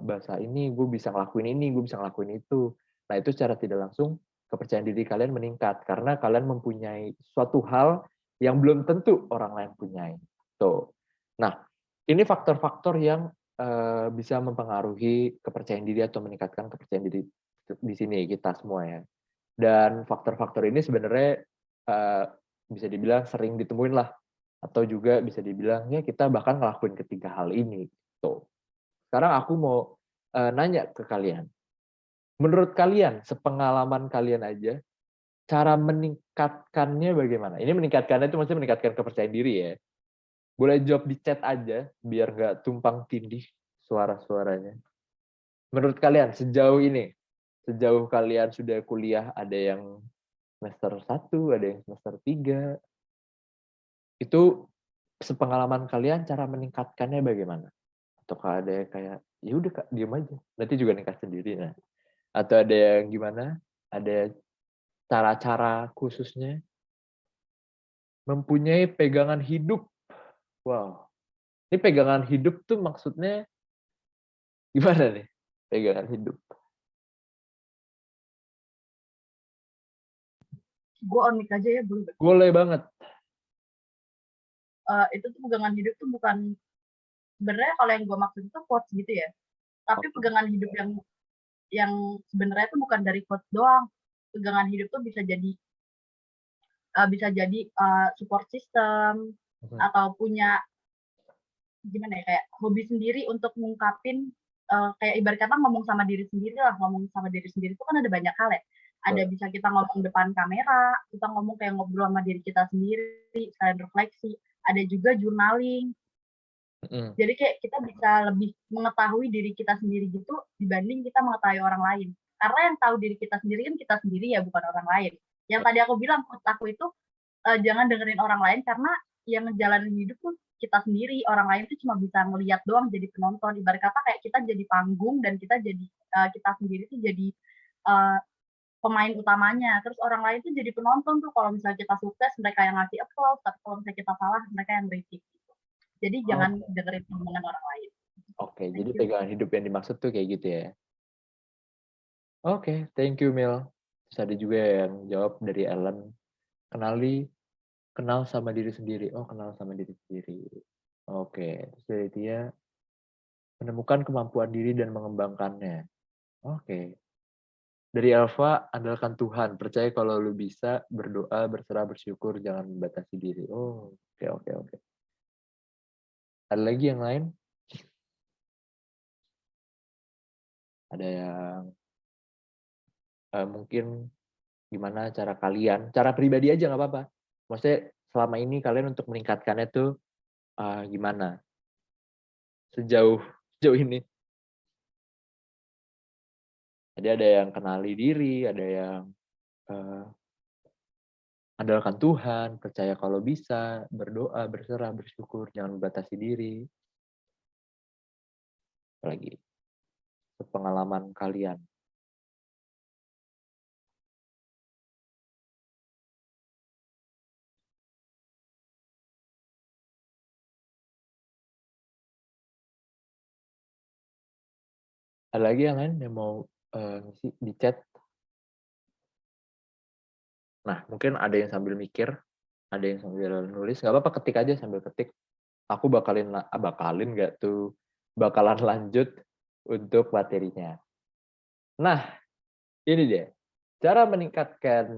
bahasa ini, gue bisa ngelakuin ini, gue bisa ngelakuin itu. Nah, itu secara tidak langsung kepercayaan diri kalian meningkat karena kalian mempunyai suatu hal yang belum tentu orang lain punyai. Tuh. Nah, ini faktor-faktor yang bisa mempengaruhi kepercayaan diri atau meningkatkan kepercayaan diri di sini kita semua ya. Dan faktor-faktor ini sebenarnya bisa dibilang sering ditemuin lah, atau juga bisa dibilang ya kita bahkan ngelakuin ketiga hal ini. Tuh. Sekarang aku mau nanya ke kalian. Menurut kalian, sepengalaman kalian aja, cara meningkatkannya bagaimana? Ini meningkatkannya itu maksudnya meningkatkan kepercayaan diri ya. Boleh jawab di chat aja, biar nggak tumpang tindih suara-suaranya. Menurut kalian, sejauh kalian sudah kuliah, ada yang semester 1, ada yang semester 3, itu sepengalaman kalian cara meningkatkannya bagaimana? Atau ada yang kayak, ya udah Kak, diem aja, nanti juga nikah sendiri. Nah, atau ada yang gimana? Ada cara-cara khususnya? Mempunyai pegangan hidup. Wow. Ini pegangan hidup tuh maksudnya gimana nih? Pegangan hidup. Gue on mic aja ya, boleh. Boleh banget. Itu tuh pegangan hidup tuh bukan, sebenarnya kalau yang gue maksud itu quotes gitu ya. Tapi pegangan hidup yang sebenarnya itu bukan dari quotes doang. Pegangan hidup tuh bisa jadi support system atau punya gimana ya, kayak hobi sendiri untuk mengungkapin, kayak ibarat kata ngomong sama diri sendiri lah. Ngomong sama diri sendiri itu kan ada banyak hal ya. Ada bisa kita ngomong depan kamera, kita ngomong kayak ngobrol sama diri kita sendiri, sekalian refleksi. Ada juga journaling. Jadi kayak kita bisa lebih mengetahui diri kita sendiri gitu dibanding kita mengetahui orang lain. Karena yang tahu diri kita sendiri kan kita sendiri ya, bukan orang lain. Yang tadi aku bilang, menurut aku itu jangan dengerin orang lain karena yang ngejalanin hidup tuh kita sendiri. Orang lain tuh cuma bisa ngelihat doang, jadi penonton. Ibarat kata kayak kita jadi panggung dan kita sendiri tuh jadi pemain utamanya. Terus orang lain tuh jadi penonton tuh. Kalau misalnya kita sukses, mereka yang ngasih applause. Tapi kalau misalnya kita salah, mereka yang kritik. Jadi jangan dengerin omongan orang lain. Oke, jadi pegangan hidup yang dimaksud tuh kayak gitu ya. Oke, thank you Mil. Terus ada juga yang jawab dari Ellen. Kenal sama diri sendiri. Oh, kenal sama diri sendiri. Oke, terus dari dia menemukan kemampuan diri dan mengembangkannya. Oke. Dari Elva, andalkan Tuhan. Percaya kalau lu bisa, berdoa, berserah, bersyukur, jangan membatasi diri. Oh, oke. Ada lagi yang lain? Ada yang mungkin gimana cara kalian, cara pribadi aja nggak apa-apa. Maksudnya selama ini kalian untuk meningkatkannya tuh gimana? Sejauh ini. Jadi ada yang kenali diri, ada yang andalkan Tuhan, percaya kalau bisa, berdoa, berserah, bersyukur, jangan membatasi diri. Apalagi pengalaman kalian. Ada lagi yang lain yang mau ngisi di chat? Nah, mungkin ada yang sambil mikir, ada yang sambil nulis, nggak apa-apa, ketik aja sambil ketik. Aku bakalan lanjut untuk materinya. Nah, ini dia, cara meningkatkan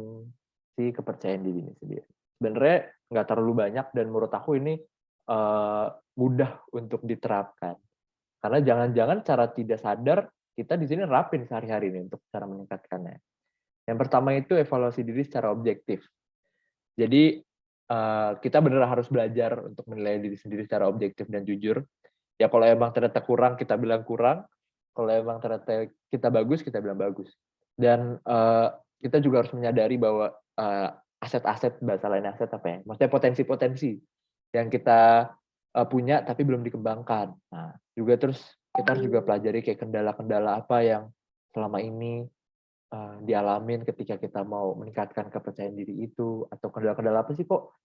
si kepercayaan diri ini sendiri. Sebenarnya nggak terlalu banyak dan menurut aku ini mudah untuk diterapkan. Karena jangan-jangan cara tidak sadar kita di sini nerapin sehari-hari ini untuk cara meningkatkannya. Yang pertama itu evaluasi diri secara objektif. Jadi kita benar harus belajar untuk menilai diri sendiri secara objektif dan jujur. Ya kalau emang ternyata kurang, kita bilang kurang. Kalau emang ternyata kita bagus, kita bilang bagus. Dan kita juga harus menyadari bahwa aset-aset, bahasa lain aset apa ya? Maksudnya potensi-potensi yang kita punya tapi belum dikembangkan. Nah, juga terus kita harus juga pelajari kayak kendala-kendala apa yang selama ini dialamin ketika kita mau meningkatkan kepercayaan diri itu, atau kendala-kendala apa sih kok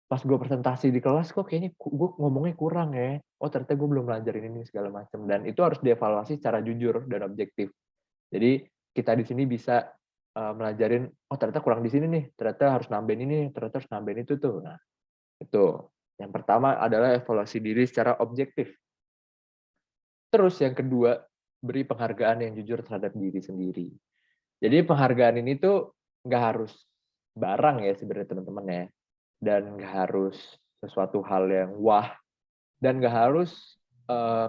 pas gue presentasi di kelas kok kayaknya gue ngomongnya kurang ya, oh ternyata gue belum belajarin ini segala macam, dan itu harus dievaluasi secara jujur dan objektif. Jadi kita di sini bisa melajarin, oh ternyata kurang di sini nih, ternyata harus nambahin ini, ternyata harus nambahin itu tuh. Nah, itu yang pertama adalah evaluasi diri secara objektif. Terus yang kedua, beri penghargaan yang jujur terhadap diri sendiri. Jadi penghargaan ini tuh nggak harus barang ya sebenarnya teman-teman ya, dan nggak harus sesuatu hal yang wah, dan nggak harus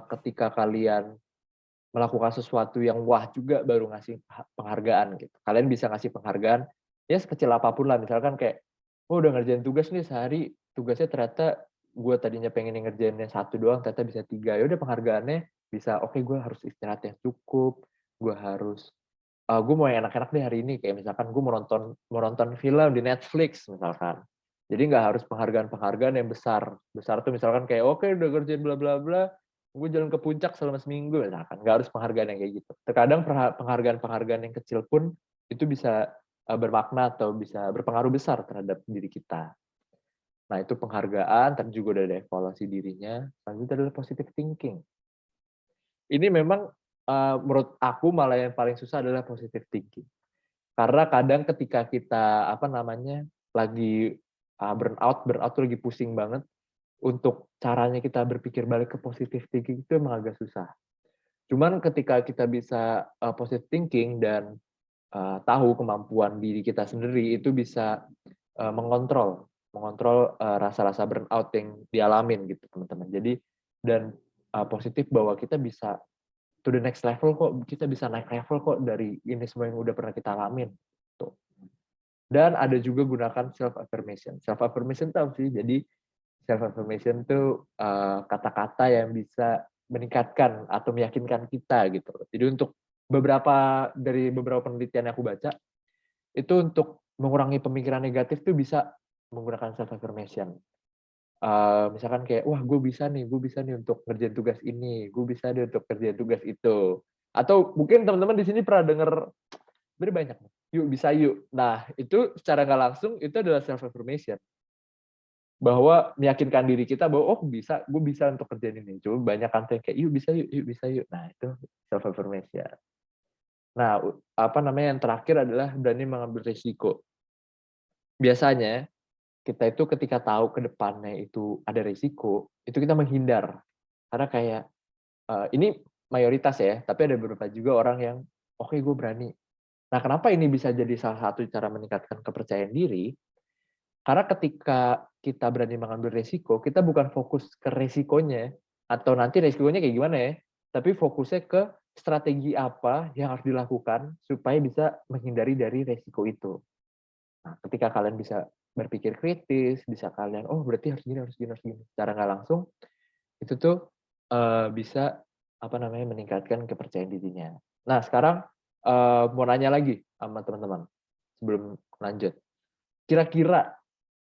ketika kalian melakukan sesuatu yang wah juga baru ngasih penghargaan gitu. Kalian bisa ngasih penghargaan ya sekecil apapun lah, misalkan kayak, oh udah ngerjain tugas nih sehari, tugasnya ternyata gue tadinya pengen ngerjainnya 1 doang, ternyata bisa 3. Ya udah penghargaannya bisa, oke, gue harus istirahat yang cukup, gue harus gue mau yang enak-enak deh hari ini, kayak misalkan gue mau nonton film di Netflix misalkan. Jadi nggak harus penghargaan-penghargaan yang besar. Besar tuh misalkan kayak, oke udah kerjain bla bla bla, gue jalan ke puncak selama seminggu misalkan. Nggak harus penghargaan yang kayak gitu. Terkadang penghargaan-penghargaan yang kecil pun itu bisa bermakna atau bisa berpengaruh besar terhadap diri kita. Nah, itu penghargaan, tapi juga udah ada evaluasi dirinya. Selanjutnya adalah positive thinking. Ini memang menurut aku malah yang paling susah adalah positive thinking. Karena kadang ketika kita lagi burnout tuh lagi pusing banget, untuk caranya kita berpikir balik ke positive thinking itu emang agak susah. Cuman ketika kita bisa positive thinking dan tahu kemampuan diri kita sendiri, itu bisa mengontrol rasa-rasa burnout yang dialamin gitu teman-teman. Jadi dan positif bahwa kita bisa to the next level kok, kita bisa naik level kok dari ini semua yang udah pernah kita alamin. Tuh. Dan ada juga gunakan self affirmation. Self affirmation itu apa sih? Jadi self affirmation itu kata-kata yang bisa meningkatkan atau meyakinkan kita gitu. Jadi untuk dari beberapa penelitian yang aku baca, itu untuk mengurangi pemikiran negatif tuh bisa menggunakan self affirmation. Misalkan kayak, wah gue bisa nih untuk ngerjain tugas ini, gue bisa nih untuk kerjain tugas itu. Atau mungkin teman-teman di sini pernah denger, banyak, yuk bisa yuk. Nah itu secara nggak langsung itu adalah self affirmation, bahwa meyakinkan diri kita bahwa gue bisa untuk kerjain ini. Coba banyak kan kayak yuk bisa yuk. Nah itu self affirmation. Nah yang terakhir adalah berani mengambil risiko. Biasanya kita itu ketika tahu ke depannya itu ada risiko, itu kita menghindar. Karena kayak, ini mayoritas ya, tapi ada beberapa juga orang yang, oke gue berani. Nah kenapa ini bisa jadi salah satu cara meningkatkan kepercayaan diri? Karena ketika kita berani mengambil risiko, kita bukan fokus ke risikonya, atau nanti risikonya kayak gimana ya, tapi fokusnya ke strategi apa yang harus dilakukan supaya bisa menghindari dari risiko itu. Nah, ketika kalian bisa berpikir kritis, bisa kalian, berarti harus gini. Secara nggak langsung, itu tuh bisa meningkatkan kepercayaan dirinya. Nah, sekarang mau nanya lagi sama teman-teman sebelum lanjut. Kira-kira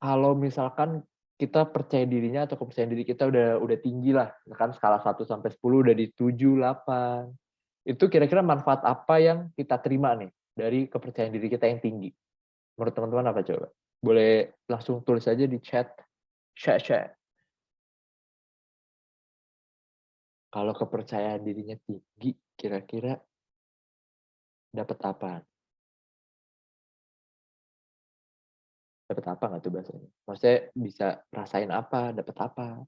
kalau misalkan kita percaya dirinya atau kepercayaan diri kita udah tinggi lah, misalkan skala 1 sampai 10 udah di 7, 8. Itu kira-kira manfaat apa yang kita terima nih dari kepercayaan diri kita yang tinggi? Menurut teman-teman apa coba? Boleh langsung tulis aja di chat. Share. Kalau kepercayaan dirinya tinggi, kira-kira dapat apa? Dapat apa nggak tuh bahasanya? Maksudnya bisa rasain apa, dapat apa?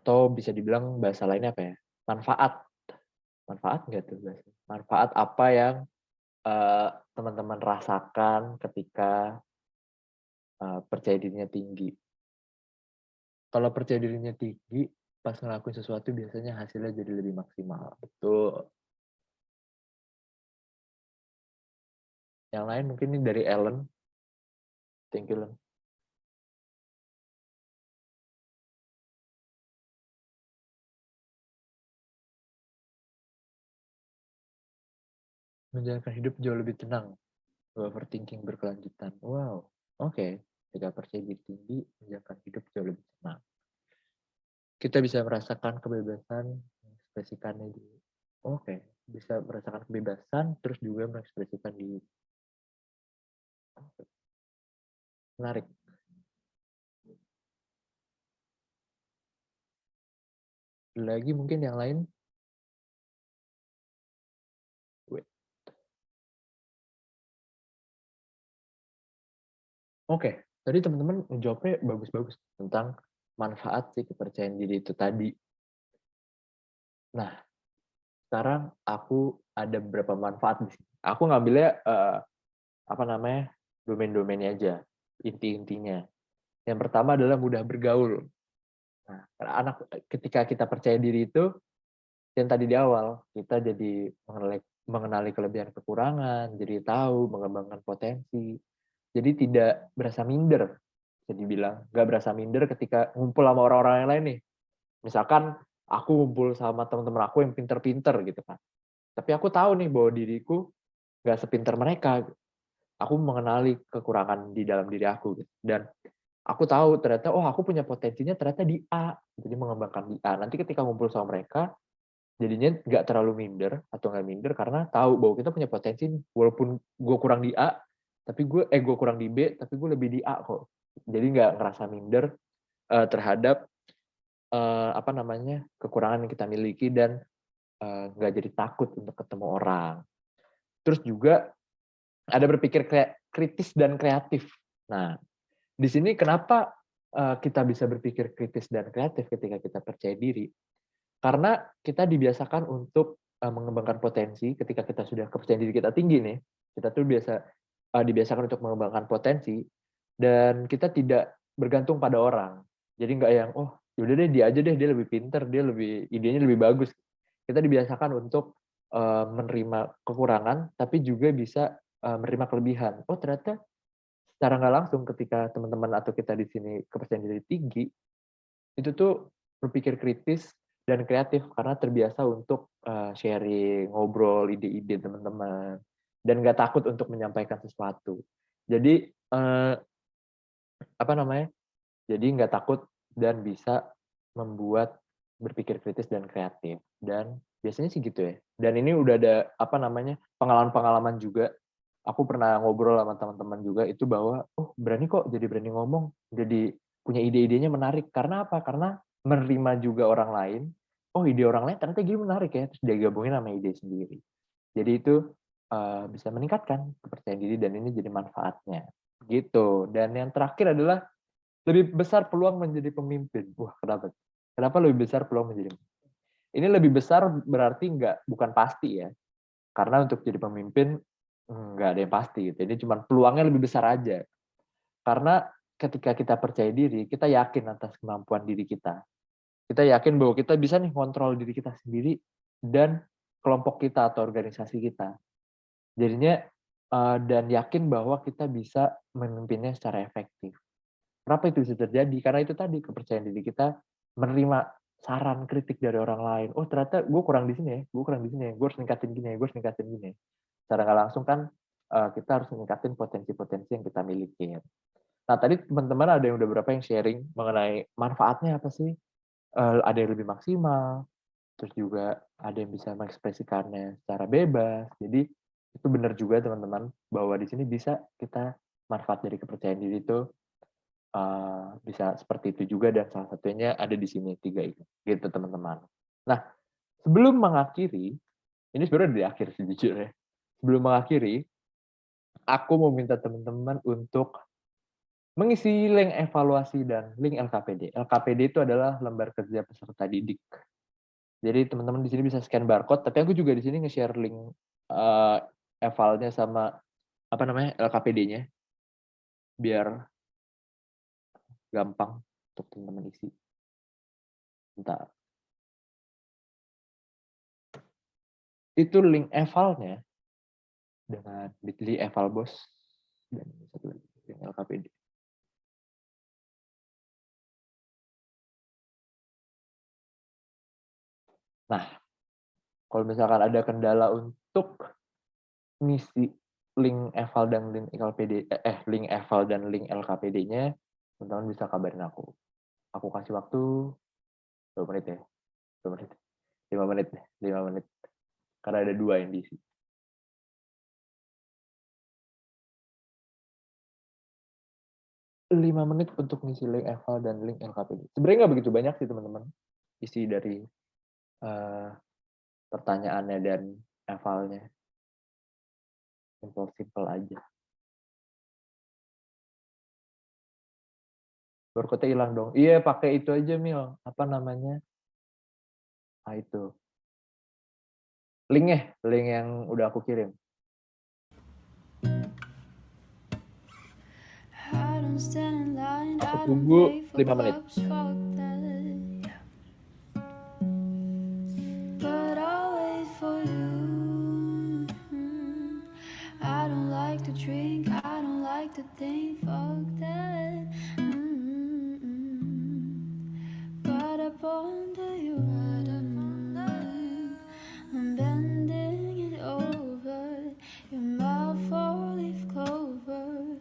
Atau bisa dibilang bahasa lainnya apa ya? Manfaat. Manfaat nggak tuh bahasanya? Manfaat apa yang teman-teman rasakan ketika percaya dirinya tinggi? Kalau percaya dirinya tinggi, pas ngelakuin sesuatu biasanya hasilnya jadi lebih maksimal. Betul. Yang lain mungkin ini dari Ellen. Thank you, Ellen. Menjalankan hidup jauh lebih tenang. Overthinking berkelanjutan. Wow. Oke. Jika percaya diri tinggi, menjalankan hidup jauh lebih tenang. Kita bisa merasakan kebebasan mengekspresikannya diri. Oke. Bisa merasakan kebebasan, terus juga mengekspresikan diri. Menarik. Lagi mungkin yang lain. Wait. Oke, tadi teman-teman menjawabnya bagus-bagus tentang manfaat si kepercayaan diri itu tadi. Nah, sekarang aku ada beberapa manfaat di sini. Aku ngambilnya domain-domainnya aja, inti-intinya. Yang pertama adalah mudah bergaul. Nah, karena ketika kita percaya diri itu, yang tadi di awal, kita jadi mengenali kelebihan kekurangan, jadi tahu, mengembangkan potensi. Jadi tidak berasa minder, bisa dibilang. Nggak berasa minder ketika ngumpul sama orang-orang yang lain nih. Misalkan aku ngumpul sama teman-teman aku yang pinter-pinter gitu kan. Tapi aku tahu nih bahwa diriku nggak sepinter mereka. Aku mengenali kekurangan di dalam diri aku gitu. Dan aku tahu ternyata, oh aku punya potensinya ternyata di A. Jadi mengembangkan di A. Nanti ketika ngumpul sama mereka, jadinya nggak terlalu minder atau nggak minder karena tahu bahwa kita punya potensi walaupun gue kurang di A tapi gue kurang di B tapi gue lebih di A kok, jadi nggak ngerasa minder terhadap kekurangan yang kita miliki dan nggak jadi takut untuk ketemu orang. Terus juga ada berpikir kritis dan kreatif. Nah di sini kenapa kita bisa berpikir kritis dan kreatif ketika kita percaya diri? Karena kita dibiasakan untuk mengembangkan potensi ketika kita sudah kepercayaan diri kita tinggi nih. Kita tuh dibiasakan untuk mengembangkan potensi dan kita tidak bergantung pada orang. Jadi nggak yang yaudah deh dia aja deh, dia lebih pinter, dia lebih idenya lebih bagus. Kita dibiasakan untuk menerima kekurangan tapi juga bisa menerima kelebihan. Oh ternyata secara nggak langsung ketika teman-teman atau kita di sini kepercayaan diri tinggi, itu tuh berpikir kritis dan kreatif karena terbiasa untuk sharing, ngobrol, ide-ide teman-teman, dan nggak takut untuk menyampaikan sesuatu. Jadi jadi nggak takut dan bisa membuat berpikir kritis dan kreatif. Dan biasanya sih gitu ya. Dan ini udah ada pengalaman-pengalaman juga. Aku pernah ngobrol sama teman-teman juga itu bahwa berani ngomong, jadi punya ide-idenya menarik. Karena apa? Karena menerima juga orang lain. Ide orang lain ternyata gini menarik ya, terus dia gabungin sama ide sendiri. Jadi itu bisa meningkatkan kepercayaan diri dan ini jadi manfaatnya. Gitu. Dan yang terakhir adalah lebih besar peluang menjadi pemimpin. Wah, kenapa? Kenapa lebih besar peluang menjadi pemimpin? Ini lebih besar berarti bukan pasti ya. Karena untuk jadi pemimpin nggak ada yang pasti gitu. Ini cuma peluangnya lebih besar aja. Karena ketika kita percaya diri, kita yakin atas kemampuan diri kita. Kita yakin bahwa kita bisa nih kontrol diri kita sendiri dan kelompok kita atau organisasi kita. Jadinya dan yakin bahwa kita bisa memimpinnya secara efektif. Kenapa itu bisa terjadi? Karena itu tadi kepercayaan diri kita menerima saran kritik dari orang lain. Oh ternyata gue kurang di sini ya, gue harus ningkatin gini ya, Secara nggak langsung kan kita harus meningkatin potensi-potensi yang kita miliki. Nah, tadi teman-teman ada yang udah berapa yang sharing mengenai manfaatnya apa sih? Ada yang lebih maksimal, terus juga ada yang bisa mengekspresikannya secara bebas. Jadi itu benar juga teman-teman bahwa di sini bisa kita manfaat dari kepercayaan diri itu bisa seperti itu juga, dan salah satunya ada di sini 3 itu, gitu teman-teman. Nah, sebelum mengakhiri, ini sebenarnya di akhir sejujurnya. Sebelum mengakhiri, aku mau minta teman-teman untuk mengisi link evaluasi dan link LKPD. LKPD itu adalah lembar kerja peserta didik. Jadi teman-teman di sini bisa scan barcode, tapi aku juga di sini nge-share link evalnya sama apa namanya LKPD-nya, biar gampang untuk teman-teman isi. Bentar. Itu link evalnya dengan bit.ly eval bos dan satu lagi link LKPD. Nah, kalau misalkan ada kendala untuk ngisi link eval dan link LKPD, link eval dan link LKPD-nya, teman-teman bisa kabarin aku. Aku kasih waktu 2 menit ya. 2 menit. 5 menit deh, 5 menit. Karena ada 2 yang diisi. Lima menit untuk ngisi link eval dan link LKPD. Sebenarnya nggak begitu banyak sih teman-teman isi dari pertanyaannya dan evalnya. Simple aja. Barcode hilang dong. Iya, pakai itu aja Mil. Apa namanya? Ah itu. Link yang udah aku kirim. I don't stand in line, Aku I don't tunggu pay for 5 menit. clubs, fuck that. But I'll wait for you. I don't like to drink, I don't like to think, fuck that. But I ponder you. I'm bending it over. You're my 4-leaf clover.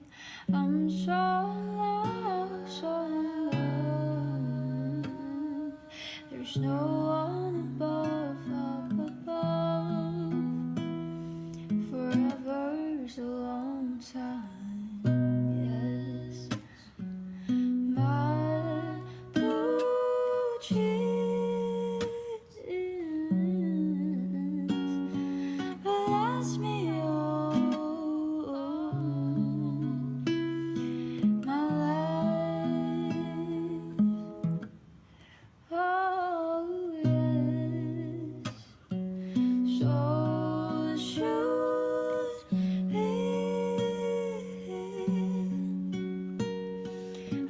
I'm so in love, so in love. There's no one above, up above. Forever's a long time, yes. My blue jeans will last me all my life. Oh yes, so should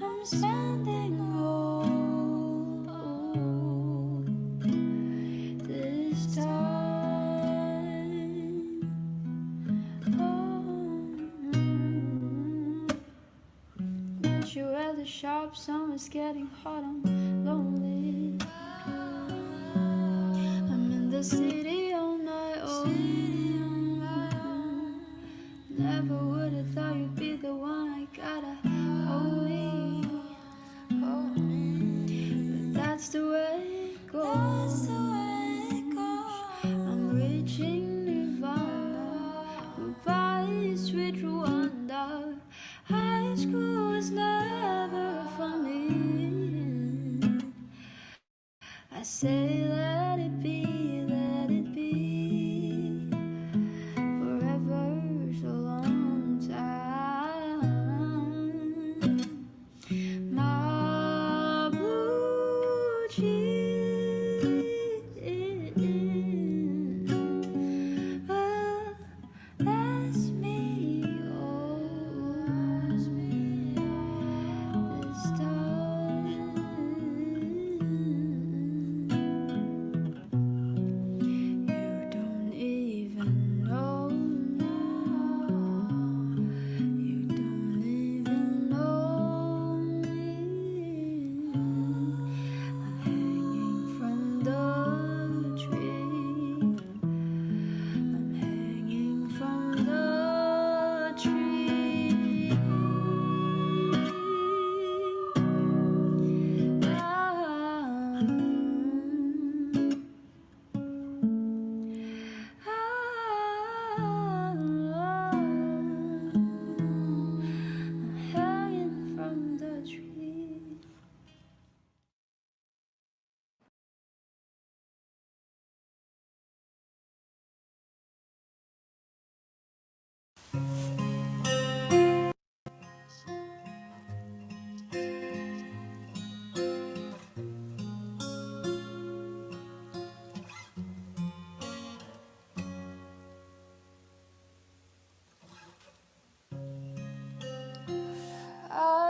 I'm standing alone this time. Met you at the shop, summer's getting hot, I'm lonely. I'm in the city on my own. Never would have thought you'd be the one I gotta hold me. But that's the way it goes. I'm reaching nirvana. Goodbye, sweet Rwanda. High school was never for me. I say let it be, let it be. Forever's a long time.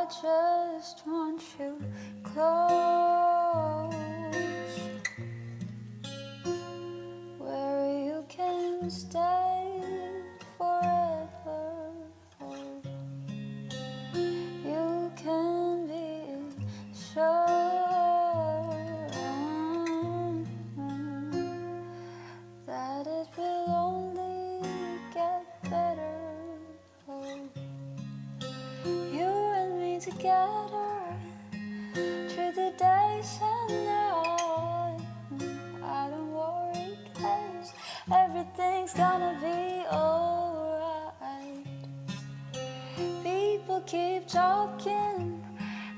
just want you close, where you can stay forever. You can be sure that it will only get better. You and me together through the days and nights. I don't worry, 'cause everything's gonna be alright. People keep talking,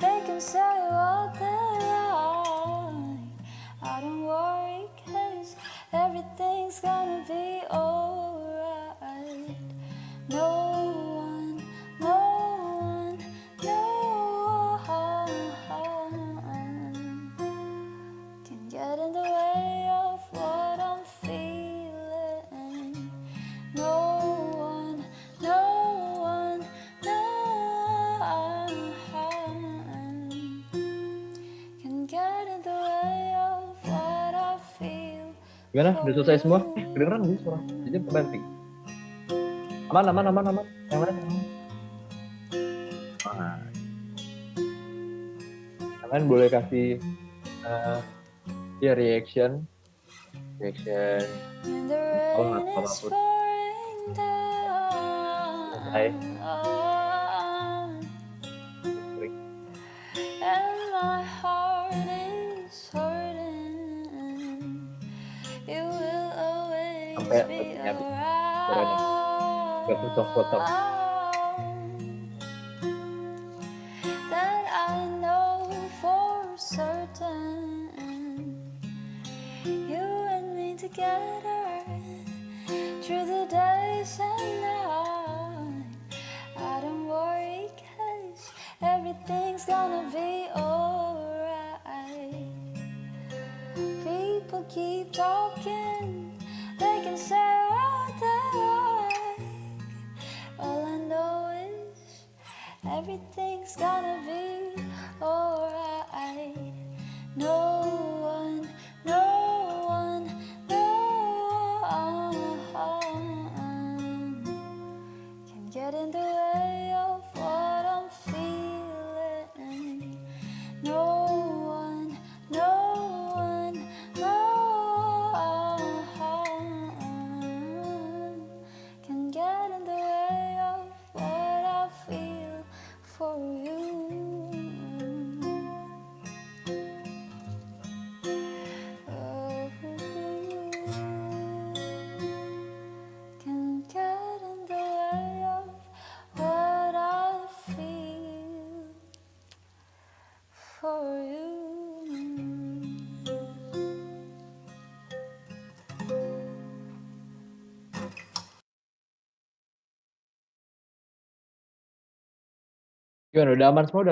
they can say what they like. I don't worry, 'cause everything's gonna be alright. No one, no one, no one can get in the way of what I'm feeling. No one, no one, no one can get in the way of what I feel. Gimana? Udah selesai semua? Kedengeran sih suara. Jadi pembanting. Aman. Yang lain? Kalian boleh kasih ya reaction. When the rain is pouring down, and my heart is hurting, you will always Sampai be habis. around. Gak potong-potong. That I know for certain, you and me together through the days and nights. I don't worry, 'cause everything's gonna be alright. People keep talking, they can say what they like. All I know is everything's gonna be alright. No one, no one, no one can get in the way of what I'm feeling. No one, no one, no one can get in the way of what I feel for you. Can get in the way of what I feel for you. Gimana? Udah aman semua?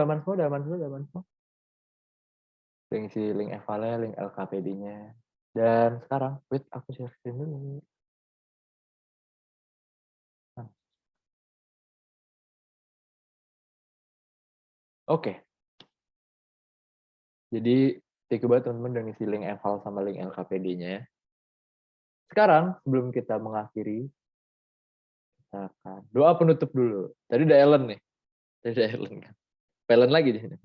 Link evalnya, link LKPD-nya. Dan sekarang, wait, aku share screen dulu. Oke. Jadi, thank you banget teman-teman udah ngisi link eval sama link LKPD-nya. Sekarang, sebelum kita mengakhiri, kita akan doa penutup dulu. Tadi udah Ellen nih. Kan. Ellen lagi di sini.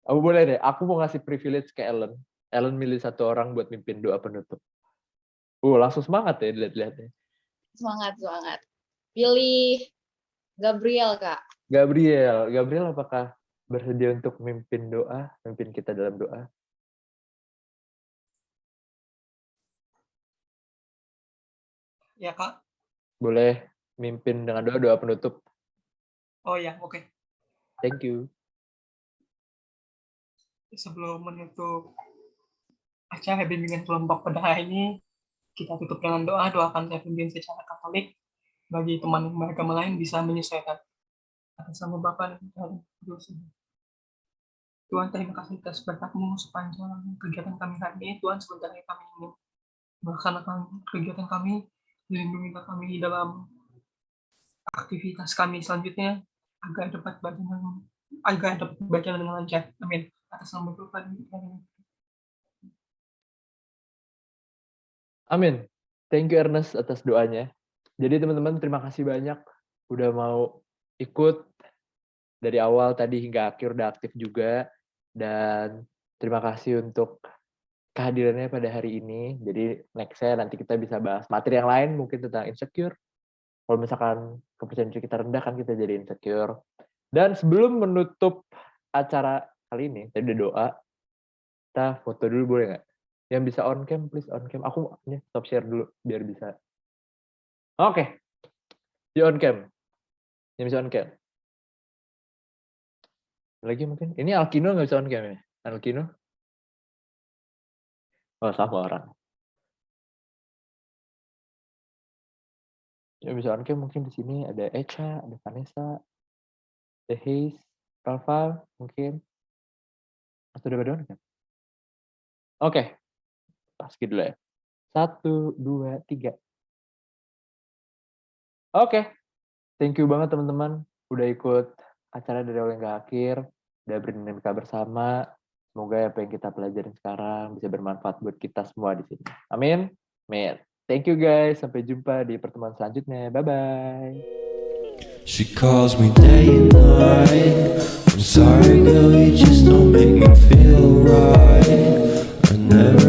Aku boleh deh, aku mau ngasih privilege ke Ellen. Ellen milih satu orang buat mimpin doa penutup. Langsung semangat ya dilihat-lihatnya. Semangat. Pilih Gabriel, Kak. Gabriel apakah bersedia untuk mimpin kita dalam doa? Ya, Kak. Boleh mimpin dengan doa penutup. Oh ya, oke. Thank you. Sebelum menutup acara bimbingan kelompok PDH ini, kita tutup dengan doa. Doakan saya pimpin secara Katolik. Bagi teman beragama lain bisa menyesuaikan. Atas nama Bapa dan Putra dan Roh Kudus. Tuhan, terima kasih atas berkat-Mu sepanjang kegiatan kami hari ini. Tuhan, sebentar lagi kami ingin melaksanakan kegiatan kami, lindungilah kami dalam aktivitas kami selanjutnya, agar dapat berjalan agar dapat berjalan dengan lancar. Amin. Atas nama Tuhan. Amin. Thank you Ernest atas doanya. Jadi teman-teman terima kasih banyak udah mau ikut dari awal tadi hingga akhir, udah aktif juga. Dan terima kasih untuk kehadirannya pada hari ini. Jadi next-nya nanti kita bisa bahas materi yang lain mungkin tentang insecure. Kalau misalkan kepercayaan diri kita rendah kan kita jadi insecure. Dan sebelum menutup acara kali ini, tadi udah doa, kita foto dulu boleh nggak? Yang bisa on cam, please on cam. Aku ini stop share dulu biar bisa. Oke, di on cam. Yang bisa on cam. Lagi mungkin. Ini Alkino nggak bisa on cam ya? Alkino? Oh, sama orang. Yang bisa on cam mungkin di sini ada Echa, ada Vanessa, ada Hayes, Rafa mungkin. Atau udah pada on cam? Oke. Pas gitu dulu ya. 1, 2, 3. Oke. Thank you banget teman-teman. Udah ikut acara dari awal hingga akhir. Udah berdinamika bersama. Semoga apa yang kita pelajarin sekarang bisa bermanfaat buat kita semua di sini. Amin. Amin. Thank you guys. Sampai jumpa di pertemuan selanjutnya. Bye-bye. She calls me day and night. I'm sorry, girl, you just don't make me feel right. I never